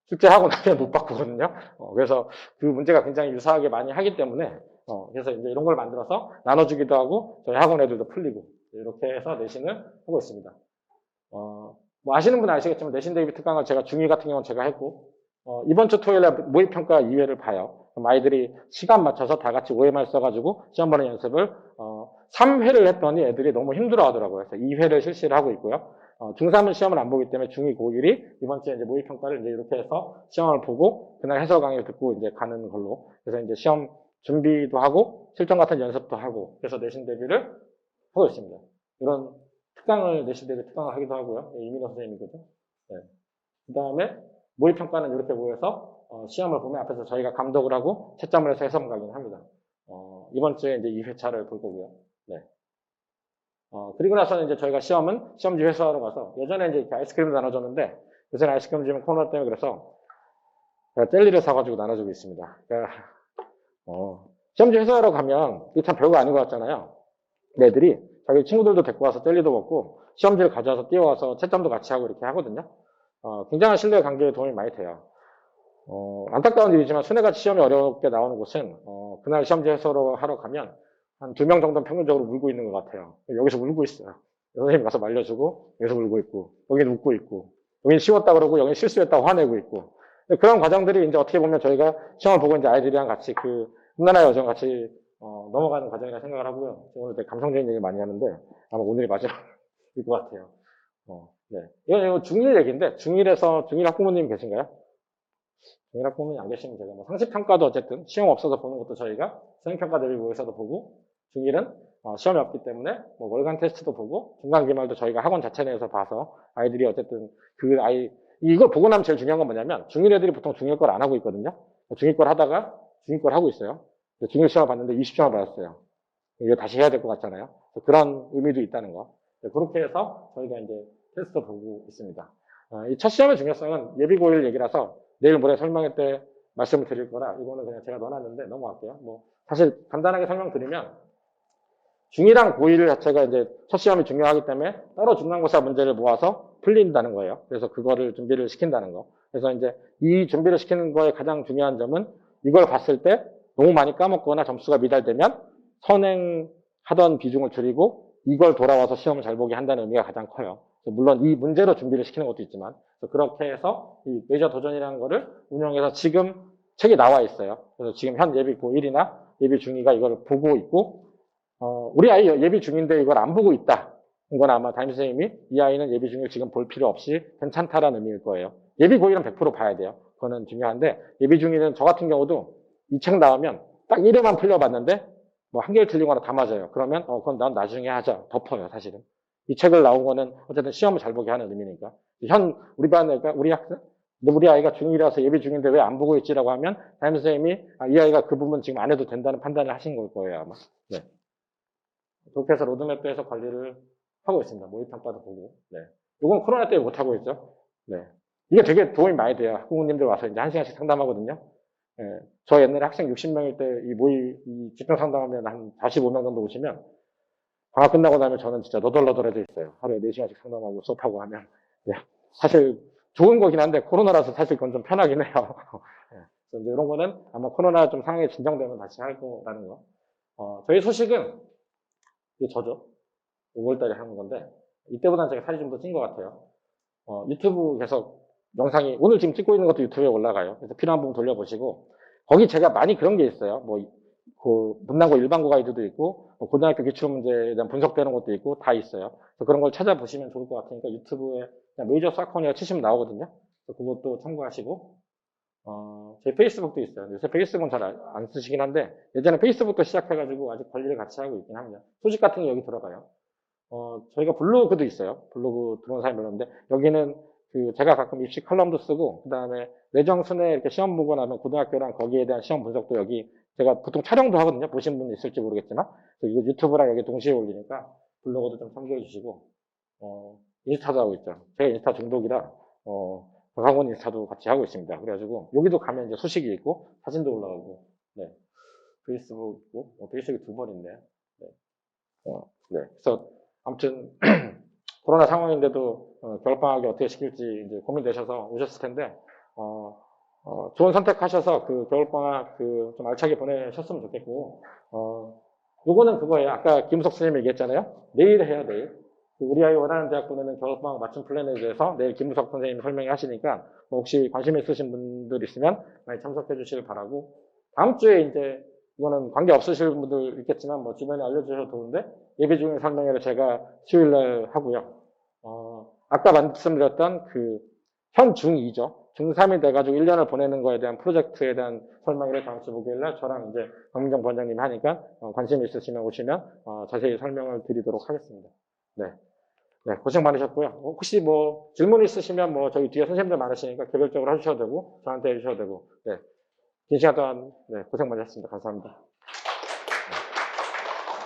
출제하고 나면 못 바꾸거든요. 그래서 그 문제가 굉장히 유사하게 많이 하기 때문에 그래서 이제 이런 걸 만들어서 나눠주기도 하고 저희 학원 애들도 풀리고 이렇게 해서 내신을 하고 있습니다. 뭐 아시는 분은 아시겠지만 내신 대비 특강을 제가 중2 같은 경우는 제가 했고 이번 주 토요일에 모의평가 2회를 봐요. 그럼 아이들이 시간 맞춰서 다 같이 OMR 써가지고 시험 보는 연습을 3회를 했더니 애들이 너무 힘들어 하더라고요. 그래서 2회를 실시를 하고 있고요. 중3은 시험을 안 보기 때문에 중2, 고1이 이번 주에 이제 모의평가를 이제 이렇게 해서 시험을 보고 그날 해설 강의를 듣고 이제 가는 걸로. 그래서 이제 시험 준비도 하고 실전 같은 연습도 하고 그래서 내신 대비를 하고 있습니다. 이런 특강을 내신 대비 특강을 하기도 하고요. 이민호 선생님이거든. 네. 그 다음에 모의평가는 이렇게 모여서 시험을 보면 앞에서 저희가 감독을 하고 채점을 해서 해석 강의를 합니다. 이번 주에 이제 2회차를 볼 거고요. 네. 그리고 나서는 이제 저희가 시험지 회수하러 가서 예전에 이제 이렇게 아이스크림을 나눠줬는데 요새는 아이스크림 지금 코로나 때문에 그래서 제가 젤리를 사가지고 나눠주고 있습니다. 그러니까 시험지 회수하러 가면 이게 참 별거 아닌 것 같잖아요. 애들이 자기 친구들도 데리고 와서 젤리도 먹고 시험지를 가져와서 띄워와서 채점도 같이 하고 이렇게 하거든요. 굉장한 신뢰 관계에 도움이 많이 돼요. 안타까운 일이지만 순회같이 시험이 어렵게 나오는 곳은 그날 시험지 해설을 하러 가면 한 2명 정도는 평균적으로 울고 있는 것 같아요. 여기서 울고 있어요. 선생님 가서 말려주고 여기서 울고 있고 여기는 웃고 있고 여기는 쉬웠다 그러고 여기는 실수했다고 화내고 있고 그런 과정들이 이제 어떻게 보면 저희가 시험을 보고 이제 아이들이랑 같이 그 hum나라의 여정 같이 넘어가는 과정이라 생각을 하고요. 오늘 되게 감성적인 얘기 많이 하는데 아마 오늘이 마지막 것 같아요. 네. 이거 중1 얘기인데, 중1 학부모님 계신가요? 중1 학부모님 안 계시면 제가 뭐 상시평가도 어쨌든 시험 없어서 보는 것도 저희가 수행평가 대비 모의고사도 보고, 중1은 시험이 없기 때문에 뭐 월간 테스트도 보고, 중간 기말도 저희가 학원 자체 내에서 봐서 아이들이 어쨌든 이걸 보고 나면 제일 중요한 건 뭐냐면, 중1 애들이 보통 중1 걸 안 하고 있거든요. 중1 걸 하다가 중2 걸 하고 있어요. 중1 시험을 봤는데 20점을 받았어요. 이거 다시 해야 될 것 같잖아요. 그런 의미도 있다는 거. 그렇게 해서 저희가 이제 테스트 보고 있습니다. 이 첫 시험의 중요성은 예비고1 얘기라서 내일 모레 설명회 때 말씀을 드릴 거라 이거는 그냥 제가 넣어놨는데 넘어갈게요. 뭐 사실 간단하게 설명드리면 중2랑 고1 자체가 이제 첫 시험이 중요하기 때문에 따로 중간고사 문제를 모아서 풀린다는 거예요. 그래서 그거를 준비를 시킨다는 거. 그래서 이제 이 준비를 시키는 거의 가장 중요한 점은 이걸 봤을 때 너무 많이 까먹거나 점수가 미달되면 선행하던 비중을 줄이고 이걸 돌아와서 시험을 잘 보게 한다는 의미가 가장 커요. 물론 이 문제로 준비를 시키는 것도 있지만 그렇게 해서 이 메이저 도전이라는 거를 운영해서 지금 책이 나와 있어요. 그래서 지금 현 예비 고1이나 예비 중2가 이걸 보고 있고 우리 아이 예비 중인데 이걸 안 보고 있다. 이건 아마 담임 선생님이 이 아이는 예비 중을 지금 볼 필요 없이 괜찮다라는 의미일 거예요. 예비 고1은 100% 봐야 돼요. 그거는 중요한데 예비 중이는 저 같은 경우도 이 책 나오면 딱 1회만 풀려봤는데 뭐 한 개를 틀리거나 다 맞아요. 그러면 그건 난 나중에 하자. 덮어요, 사실은. 이 책을 나온 거는 어쨌든 시험을 잘 보게 하는 의미니까. 우리 반 애가, 우리 학생, 우리 아이가 중1이라서 예비 중인데 왜 안 보고 있지라고 하면 담임 선생님이 이 아이가 그 부분 지금 안 해도 된다는 판단을 하신 걸 거예요, 아마. 네. 그렇게 해서 로드맵에서 관리를 하고 있습니다. 모의평가도 보고. 네. 이건 코로나 때문에 못하고 있죠. 네. 이게 되게 도움이 많이 돼요. 학부모님들 와서 이제 1시간씩 상담하거든요. 네. 저 옛날에 학생 60명일 때 이 집중 상담하면 한 45명 정도 오시면 방학 끝나고 나면 저는 진짜 너덜너덜해져 있어요. 하루에 4시간씩 상담하고 수업하고 하면. 네. 사실 좋은 거긴 한데 코로나라서 사실 그건 좀 편하긴 해요. 네. 그래서 이런 거는 아마 코로나 좀 상황이 진정되면 다시 할 거라는 거. 저희 소식은 이게 저죠. 5월달에 하는 건데 이때보다는 제가 살이 좀 더 찐 것 같아요. 유튜브 계속 영상이 오늘 지금 찍고 있는 것도 유튜브에 올라가요. 그래서 필요한 부분 돌려보시고 거기 제가 많이 그런 게 있어요. 뭐 그 문난고 일반고 가이드도 있고 뭐 고등학교 기출문제에 대한 분석되는 것도 있고 다 있어요. 그래서 그런 걸 찾아보시면 좋을 것 같으니까 유튜브에 그냥 메이저 수학코니아 치시면 나오거든요. 그것도 참고하시고 제 페이스북도 있어요. 요새 페이스북은 잘 안 쓰시긴 한데 예전에 페이스북도 시작해가지고 아직 관리를 같이 하고 있긴 합니다. 소식 같은 게 여기 들어가요. 저희가 블로그도 있어요. 블로그 들어온 사람이 별로 없는데 여기는 제가 가끔 입시 컬럼도 쓰고 그 다음에 내정순회 이렇게 시험 보고 나면 고등학교랑 거기에 대한 시험 분석도 여기 제가 보통 촬영도 하거든요. 보신 분 있을지 모르겠지만 이거 유튜브랑 여기 동시에 올리니까 블로그도 좀 참고해 주시고 인스타도 하고 있죠. 제가 인스타 중독이라 박학원 인스타도 같이 하고 있습니다. 그래가지고 여기도 가면 이제 소식이 있고 사진도 올라오고 네. 페이스북 있고 페이스북이 2번인데 네. 네. 그래서 아무튼 코로나 상황인데도 겨울방학에 어떻게 시킬지 이제 고민되셔서 오셨을 텐데 좋은 선택하셔서 그 겨울방학 좀 알차게 보내셨으면 좋겠고 요거는 그거예요. 아까 김석 선생님이 얘기했잖아요. 내일 해요, 내일. 우리 아이 원하는 대학 보내는 겨울방학 맞춤 플랜에 대해서 내일 김석 선생님이 설명해 하시니까 뭐 혹시 관심 있으신 분들 있으면 많이 참석해 주시길 바라고 다음 주에 이제 이거는 관계 없으실 분들 있겠지만 뭐 주변에 알려주셔도 좋은데 예비 중인 설명회를 제가 수요일날 하고요. 아까 말씀드렸던 현 중2죠. 중3이 돼가지고 1년을 보내는 거에 대한 프로젝트에 대한 설명회를 다음 주 목요일날 저랑 이제 강민정 부원장님이 하니까 관심 있으시면 오시면 자세히 설명을 드리도록 하겠습니다. 네. 네, 고생 많으셨고요. 혹시 뭐 질문 있으시면 뭐 저희 뒤에 선생님들 많으시니까 개별적으로 해주셔도 되고 저한테 해주셔도 되고 네. 긴 시간 동안 네, 고생 많으셨습니다. 감사합니다.